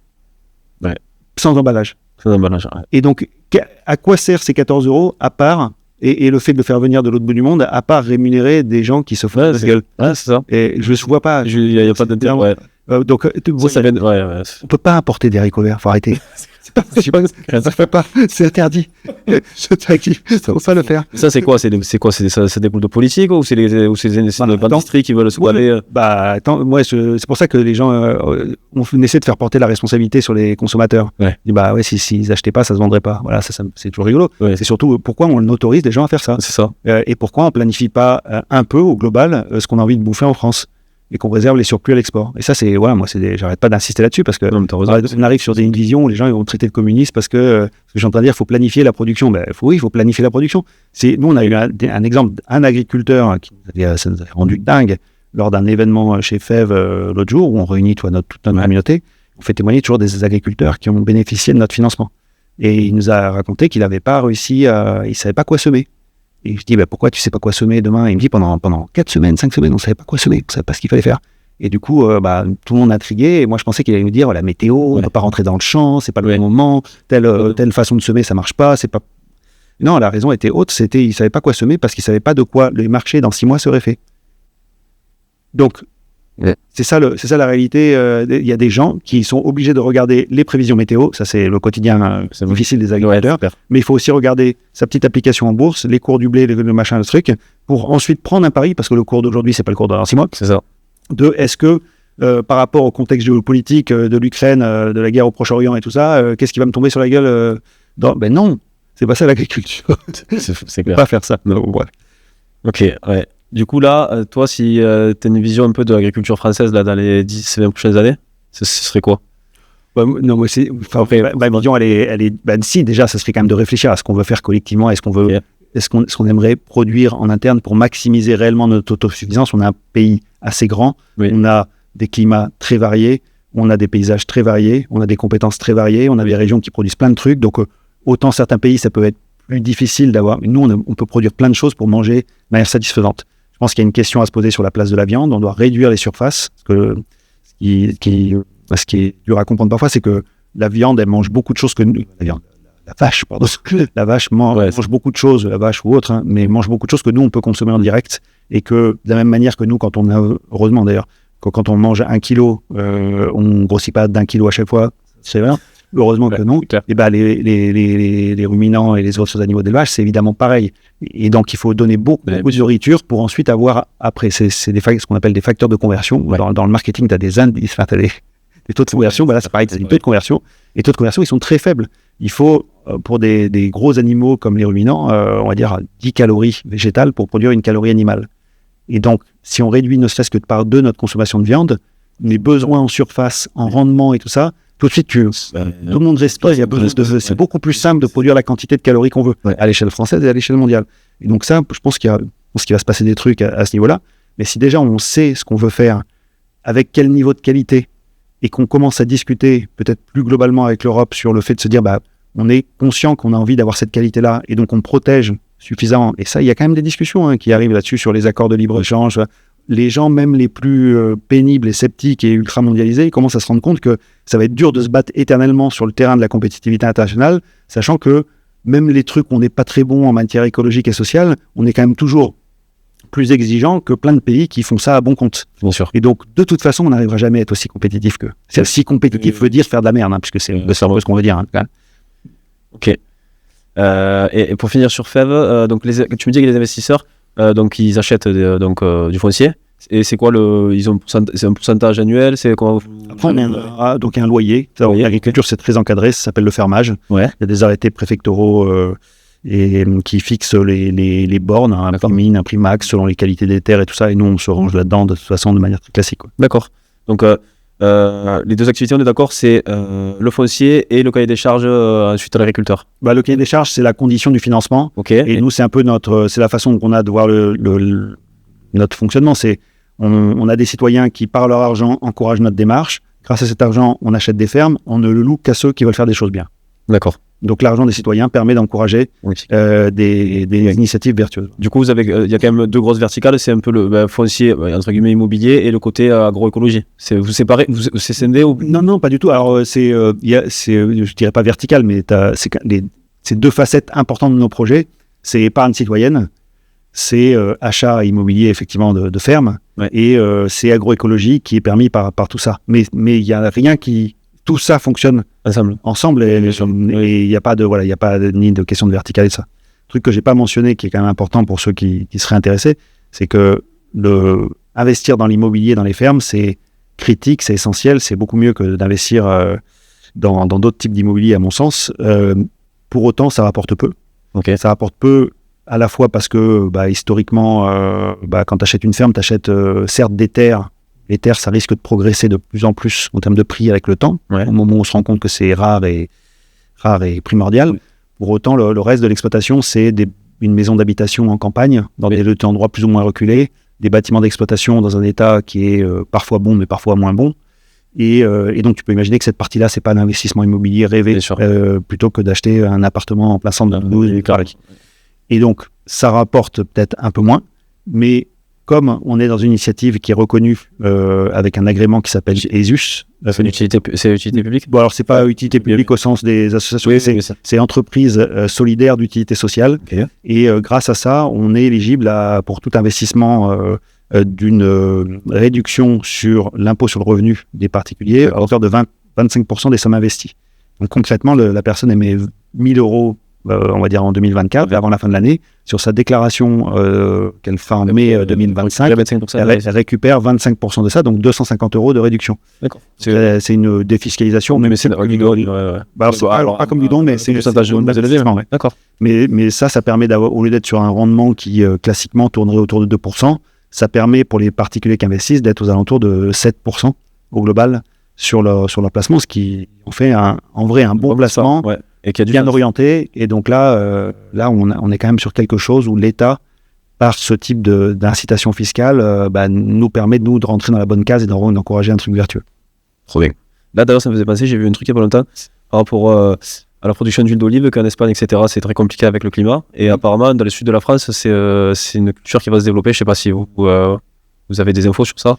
sans emballage. Sans emballage, ouais. Et donc, à quoi servent ces 14 € à part, et le fait de le faire venir de l'autre bout du monde, à part rémunérer des gens qui se foutent de la gueule. Ouais, c'est ça. Et je ne vois pas. Il n'y a pas d'intérêt. Donc, on peut pas importer des haricots verts, faut arrêter. Ça fait pas, c'est interdit. Faut pas le faire. Ça c'est quoi? C'est des boules de politique ou c'est l'industrie qui veulent se coller? Moi c'est pour ça que les gens on essaie de faire porter la responsabilité sur les consommateurs. Ouais. S'ils achetaient pas, ça se vendrait pas. Voilà, ça c'est toujours rigolo. Ouais. C'est surtout pourquoi on autorise des gens à faire ça. C'est ça. Et pourquoi on planifie pas un peu au global ce qu'on a envie de bouffer en France. Et qu'on réserve les surplus à l'export. Et ça, j'arrête pas d'insister là-dessus parce que on arrive sur une vision où les gens ils vont traiter de communistes parce que je suis en train de dire qu'il faut planifier la production. Il faut planifier la production. Nous, on a eu un exemple d'un agriculteur ça nous a rendu dingue lors d'un événement chez Fève l'autre jour où on réunit toute notre communauté. On fait témoigner toujours des agriculteurs qui ont bénéficié de notre financement. Et il nous a raconté qu'il n'avait pas réussi, il savait pas quoi semer. Et je dis, pourquoi tu sais pas quoi semer demain? Il me dit, pendant 4 semaines, 5 semaines, on savait pas quoi semer, on savait pas ce qu'il fallait faire. Et du coup, tout le monde intrigué. Et moi, je pensais qu'il allait nous dire, la météo, on ne peut pas rentrer dans le champ, c'est pas le bon moment, telle façon de semer, ça marche pas, c'est pas... Non, la raison était haute, il savait pas quoi semer parce qu'il savait pas de quoi le marché dans 6 mois serait fait. Donc, c'est ça la réalité. Il y a des gens qui sont obligés de regarder les prévisions météo. Ça, c'est le quotidien difficile des agriculteurs. Mais il faut aussi regarder sa petite application en bourse, les cours du blé, le machin, le truc, pour ensuite prendre un pari, parce que le cours d'aujourd'hui, c'est pas le cours dans 6 mois. C'est ça. Est-ce que, par rapport au contexte géopolitique de l'Ukraine, de la guerre au Proche-Orient et tout ça, qu'est-ce qui va me tomber sur la gueule non, c'est pas ça l'agriculture. C'est clair. Pas faire ça. Non, ouais. Ok, ouais. Du coup, là, toi, si tu as une vision un peu de l'agriculture française là, dans les 10-20 prochaines années, ce serait quoi? Non, moi, ma vision, elle est si, déjà, ça serait quand même de réfléchir à ce qu'on veut faire collectivement, est-ce qu'on aimerait produire en interne pour maximiser réellement notre autosuffisance. On a un pays assez grand, on a des climats très variés, on a des paysages très variés, on a des compétences très variées, on a des régions qui produisent plein de trucs, donc autant certains pays, ça peut être plus difficile d'avoir, mais nous, on peut produire plein de choses pour manger de manière satisfaisante. Je pense qu'il y a une question à se poser sur la place de la viande. On doit réduire les surfaces. Ce qui est dur à comprendre parfois, c'est que la viande, elle mange beaucoup de choses que nous. La vache, pardon. La vache mange beaucoup de choses, la vache ou autre, mais mange beaucoup de choses que nous, on peut consommer en direct. Et que, de la même manière que nous, quand on a, heureusement d'ailleurs, quand on mange 1 kilo, on ne grossit pas d'1 kilo à chaque fois. C'est vrai. Heureusement que non. Et les ruminants et les autres animaux d'élevage, c'est évidemment pareil. Et donc, il faut donner beaucoup de nourriture pour ensuite avoir, après, c'est ce qu'on appelle des facteurs de conversion. Dans le marketing, tu as des indices, tu as des taux de conversion. Là, c'est pareil, tu as des taux de conversion. Les taux de conversion, ils sont très faibles. Il faut, pour des gros animaux comme les ruminants, on va dire 10 calories végétales pour produire 1 calorie animale. Et donc, si on réduit ne serait-ce que par 2 notre consommation de viande, les besoins en surface, en rendement et tout ça, tout de suite, tout le monde reste pas. C'est beaucoup plus simple de produire la quantité de calories qu'on veut à l'échelle française et à l'échelle mondiale. Et donc ça, je pense qu'il va se passer des trucs à ce niveau-là. Mais si déjà on sait ce qu'on veut faire, avec quel niveau de qualité, et qu'on commence à discuter peut-être plus globalement avec l'Europe sur le fait de se dire, on est conscient qu'on a envie d'avoir cette qualité-là et donc on protège suffisamment. Et ça, il y a quand même des discussions qui arrivent là-dessus sur les accords de libre-échange. Les gens, même les plus pénibles et sceptiques et ultra-mondialisés, ils commencent à se rendre compte que ça va être dur de se battre éternellement sur le terrain de la compétitivité internationale, sachant que même les trucs où on n'est pas très bon en matière écologique et sociale, on est quand même toujours plus exigeant que plein de pays qui font ça à bon compte. Bien sûr. Et donc, de toute façon, on n'arrivera jamais à être aussi compétitif qu'eux. C'est si compétitif veut dire faire de la merde, puisque c'est un peu ce qu'on veut dire. Ok. Et pour finir sur Fev, donc tu me dis que les investisseurs, donc ils achètent du foncier. Et c'est quoi c'est un pourcentage annuel, c'est comment Après, donc il y a un loyer. L'agriculture, c'est très encadré, ça s'appelle le fermage. Ouais. Il y a des arrêtés préfectoraux qui fixent les bornes, un prix mine, un prix max, selon les qualités des terres et tout ça. Et nous, on se range là-dedans de toute façon de manière très classique. D'accord. Donc, les deux activités, on est d'accord, c'est le foncier et le cahier des charges ensuite à l'agriculteur. Le cahier des charges, c'est la condition du financement. Okay. Et nous, c'est un peu c'est la façon qu'on a de voir notre fonctionnement. On a des citoyens qui, par leur argent, encouragent notre démarche. Grâce à cet argent, on achète des fermes. On ne le loue qu'à ceux qui veulent faire des choses bien. D'accord. Donc l'argent des citoyens permet d'encourager des initiatives vertueuses. Du coup, il y a quand même deux grosses verticales, c'est un peu le foncier, entre guillemets, immobilier, et le côté agroécologie. Vous séparez, c'est scindé ou... Non, pas du tout. Alors je dirais pas vertical, mais c'est deux facettes importantes de nos projets. C'est épargne citoyenne, c'est achat immobilier effectivement de ferme, et c'est agroécologie qui est permis par tout ça. Mais il y a rien qui... Tout ça fonctionne ensemble et il n'y a pas ni de question de vertical et ça. Le truc que j'ai pas mentionné, qui est quand même important pour ceux qui seraient intéressés, c'est que investir dans l'immobilier, dans les fermes, c'est critique, c'est essentiel, c'est beaucoup mieux que d'investir dans d'autres types d'immobilier à mon sens. Pour autant, ça rapporte peu. Okay. Ça rapporte peu à la fois parce que historiquement, quand tu achètes une ferme, tu achètes certes des terres. Les terres, ça risque de progresser de plus en plus en termes de prix avec le temps, au moment où on se rend compte que c'est rare et primordial. Oui. Pour autant, le reste de l'exploitation, c'est une maison d'habitation en campagne, dans des endroits plus ou moins reculés, des bâtiments d'exploitation dans un état qui est parfois bon, mais parfois moins bon. Et donc, tu peux imaginer que cette partie-là, c'est pas un investissement immobilier rêvé, plutôt que d'acheter un appartement en plein centre de Toulouse. Et donc, ça rapporte peut-être un peu moins, mais comme on est dans une initiative qui est reconnue avec un agrément qui s'appelle ESUS. C'est utilité publique ? Bon, alors c'est pas utilité publique au sens des associations, c'est entreprise solidaire d'utilité sociale. Okay. Et grâce à ça, on est éligible pour tout investissement d'une réduction sur l'impôt sur le revenu des particuliers à hauteur de 25% des sommes investies. Donc concrètement, la personne émet 1 000 € on va dire en 2024, avant la fin de l'année, sur sa déclaration qu'elle fait en mai 2025, elle récupère 25% de ça, donc 250 € de réduction. D'accord. C'est une défiscalisation. Mais c'est du don. Alors, pas comme du don, mais c'est un pourcentage élevé. D'accord. Mais ça permet d'avoir, au lieu d'être sur un rendement qui classiquement tournerait autour de 2%, ça permet pour les particuliers qui investissent d'être aux alentours de 7% au global sur leur placement, ce qui en fait en vrai un bon placement. Et qui a bien orienté, et donc là on est quand même sur quelque chose où l'État, par ce type d'incitation fiscale, nous permet de rentrer dans la bonne case et d'encourager un truc vertueux. Trop bien. Là d'ailleurs ça me faisait penser, j'ai vu un truc il n'y a pas longtemps par rapport à la production d'huile d'olive, qu'en Espagne etc. c'est très compliqué avec le climat, et apparemment dans le sud de la France c'est une culture qui va se développer. Je sais pas si vous avez des infos sur ça.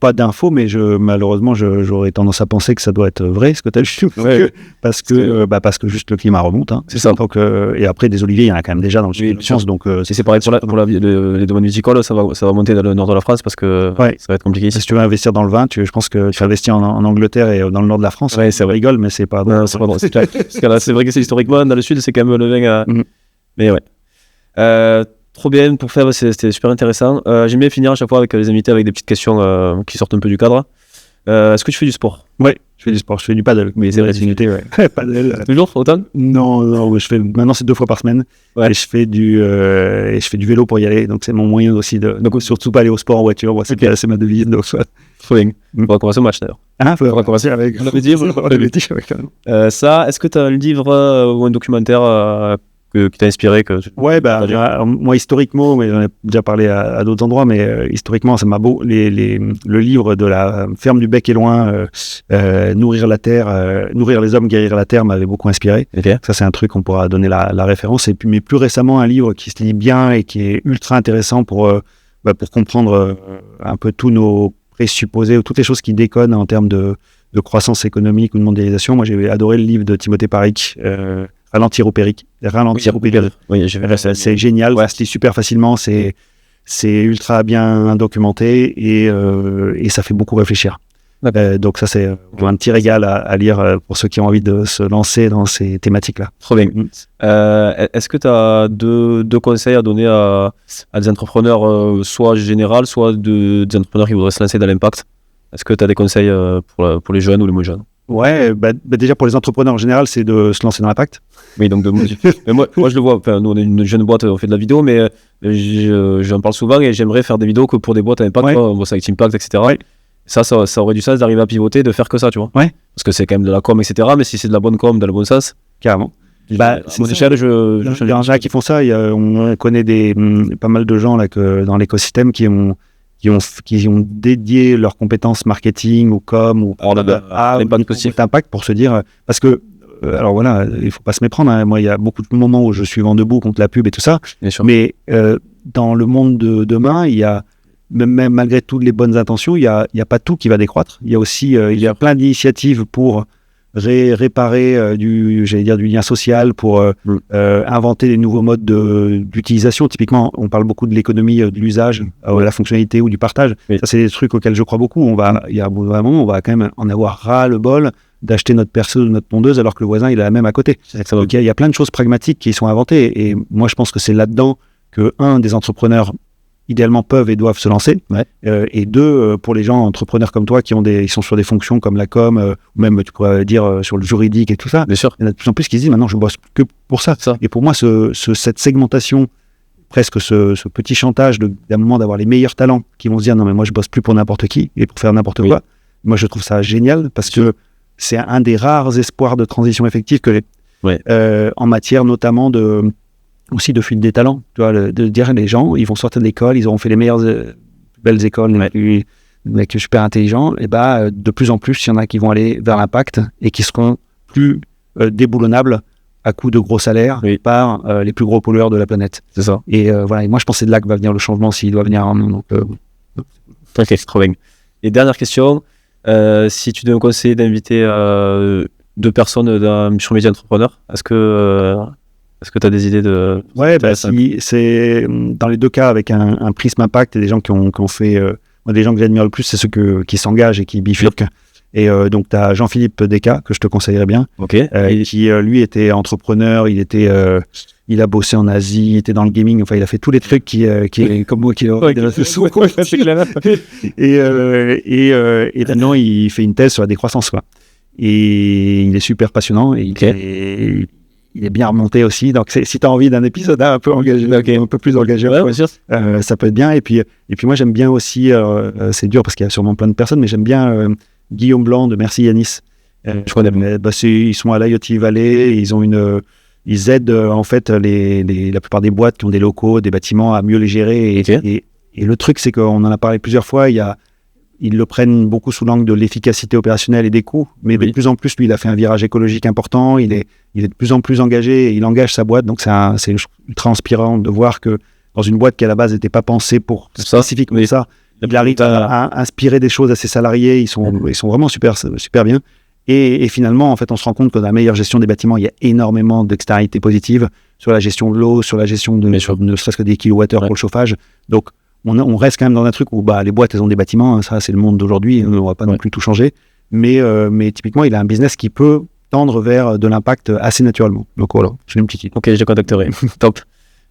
Pas d'infos, mais malheureusement, j'aurais tendance à penser que ça doit être vrai, ce que tu as dit, parce que juste le climat remonte. Hein. C'est ça. Donc, et après, des oliviers, il y en a quand même déjà dans le sud de la France. Donc, c'est pareil pour les domaines viticoles, ça va monter dans le nord de la France parce que ça va être compliqué ici. Si tu veux investir dans le vin, je pense que tu investis en Angleterre et dans le nord de la France. Ouais, c'est vrai. Rigole, mais c'est pas bon. C'est pas bon. C'est vrai que c'est historiquement, dans le sud, c'est quand même le vin. Mais ouais. Trop bien pour faire, c'était super intéressant. J'aime bien finir à chaque fois avec les invités avec des petites questions qui sortent un peu du cadre. Est-ce que tu fais du sport ? Oui, je fais du sport, je fais du paddle. Mais c'est vrai, paddle. Toujours autant ? Non, maintenant c'est 2 fois par semaine. Ouais. Et je fais du vélo pour y aller, donc c'est mon moyen aussi donc surtout pas aller au sport en voiture. Moi, c'est ma devise. Donc trop bien. On va commencer le match d'ailleurs. On va commencer avec. Ça, est-ce que tu as un livre ou un documentaire qui t'a inspiré Ouais, moi historiquement, mais j'en ai déjà parlé à d'autres endroits, mais historiquement, ça m'a le livre de la ferme du Bec et Loin, nourrir la terre, nourrir les hommes, guérir la terre, m'avait beaucoup inspiré. Okay. Ça, c'est un truc qu'on pourra donner la référence. Et puis, mais plus récemment, un livre qui se lit bien et qui est ultra intéressant pour comprendre un peu tous nos présupposés ou toutes les choses qui déconnent en termes de croissance économique ou de mondialisation. Moi, j'ai adoré le livre de Timothée Paric, Ralentir ou périr. Oui, j'ai vu ça. C'est génial, ça se lit super facilement, c'est ultra bien documenté et ça fait beaucoup réfléchir. Donc ça, c'est un petit régal à lire pour ceux qui ont envie de se lancer dans ces thématiques-là. Trop bien. Est-ce que tu as deux conseils à donner à des entrepreneurs, soit général, soit des entrepreneurs qui voudraient se lancer dans l'impact? Est-ce que tu as des conseils pour les jeunes ou les moins jeunes? Ouais, déjà pour les entrepreneurs en général, c'est de se lancer dans l'impact. Oui, donc mais moi je le vois, nous on est une jeune boîte, on fait de la vidéo, mais j'en parle souvent et j'aimerais faire des vidéos que pour des boîtes à impact, on bosse avec Impact, etc. Ouais. Ça aurait du sens d'arriver à pivoter, de faire que ça, tu vois. Ouais. Parce que c'est quand même de la com, etc. Mais si c'est de la bonne com, dans le bon sens. Carrément. À mon échelle, il y en a qui font ça. On connaît pas mal de gens là, dans l'écosystème qui ont dédié leurs compétences marketing ou com ou à l'impact pour se dire, parce que alors voilà, il faut pas se méprendre, hein. Moi il y a beaucoup de moments où je suis vent debout contre la pub et tout ça, mais dans le monde de demain, il y a même malgré toutes les bonnes intentions, il y a pas tout qui va décroître. Il y a aussi il y a plein d'initiatives pour réparer du lien social, pour inventer des nouveaux modes d'utilisation. Typiquement, on parle beaucoup de l'économie de l'usage, la fonctionnalité ou du partage. Oui. Ça, c'est des trucs auxquels je crois beaucoup. Il y a un moment, on va quand même en avoir ras le bol d'acheter notre perceuse ou notre tondeuse alors que le voisin, il a la même à côté. Donc, il y a plein de choses pragmatiques qui sont inventées. Et moi, je pense que c'est là-dedans que, des entrepreneurs idéalement peuvent et doivent se lancer, et deux, pour les gens entrepreneurs comme toi qui ils sont sur des fonctions comme la com, ou même tu pourrais dire sur le juridique et tout ça. Bien sûr. Il y en a de plus en plus qui se disent maintenant je bosse que pour ça. Et pour moi cette segmentation, presque ce petit chantage d'un moment d'avoir les meilleurs talents qui vont se dire non mais moi je bosse plus pour n'importe qui et pour faire n'importe quoi, moi je trouve ça génial parce que c'est un des rares espoirs de transition effective en matière notamment aussi de fuite des talents, tu vois, de dire les gens, ils vont sortir de l'école, ils auront fait les meilleures, belles écoles, les mecs super intelligents, et de plus en plus, il y en a qui vont aller vers l'impact et qui seront plus déboulonnables à coût de gros salaires par les plus gros pollueurs de la planète. C'est ça. Et voilà, et moi je pense que c'est de là que va venir le changement s'il doit venir. C'est trop bien. Et dernière question, si tu devais me conseiller d'inviter 2 personnes sur Média Entrepreneur, est-ce que tu as des idées de... Ouais, c'est dans les deux cas avec un prisme impact et des gens qui ont fait... moi, des gens que j'admire le plus, c'est ceux qui s'engagent et qui bifurquent. Et donc, tu as Jean-Philippe Descas, que je te conseillerais bien, qui, lui, était entrepreneur, il a bossé en Asie, il était dans le gaming, enfin, il a fait tous les trucs qui comme moi, qui et maintenant, il fait une thèse sur la décroissance, quoi. Et il est super passionnant, et il est bien remonté aussi, donc si tu as envie d'un épisode un peu engagé, un peu plus engagé, ça peut être bien. Et puis moi j'aime bien aussi, c'est dur parce qu'il y a sûrement plein de personnes, mais j'aime bien Guillaume Blanc de Merci Yanis. Je connais. Ils sont à l'IoT Valley, ils aident en fait la plupart des boîtes qui ont des locaux, des bâtiments à mieux les gérer. Et le truc c'est qu'on en a parlé plusieurs fois, ils le prennent beaucoup sous l'angle de l'efficacité opérationnelle et des coûts, mais de plus en plus, lui, il a fait un virage écologique important, il est de plus en plus engagé, et il engage sa boîte, donc c'est ultra inspirant de voir que dans une boîte qui à la base n'était pas pensée pour spécifiquement ça, il arrive à inspirer des choses à ses salariés, ils sont vraiment super bien, et finalement, en fait, on se rend compte que dans la meilleure gestion des bâtiments, il y a énormément d'externalités positives sur la gestion de l'eau, sur la gestion ne serait-ce que des kilowattheures pour le chauffage, donc on reste quand même dans un truc où les boîtes, elles ont des bâtiments, ça c'est le monde d'aujourd'hui, on va pas non plus tout changer, mais typiquement il a un business qui peut tendre vers de l'impact assez naturellement. Donc voilà, j'ai une petite idée. Ok, je te contacterai. Top.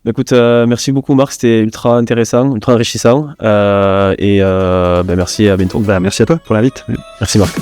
Écoute, merci beaucoup Marc, c'était ultra intéressant, ultra enrichissant, et merci, à bientôt. Merci à toi pour l'invite. Merci Marc.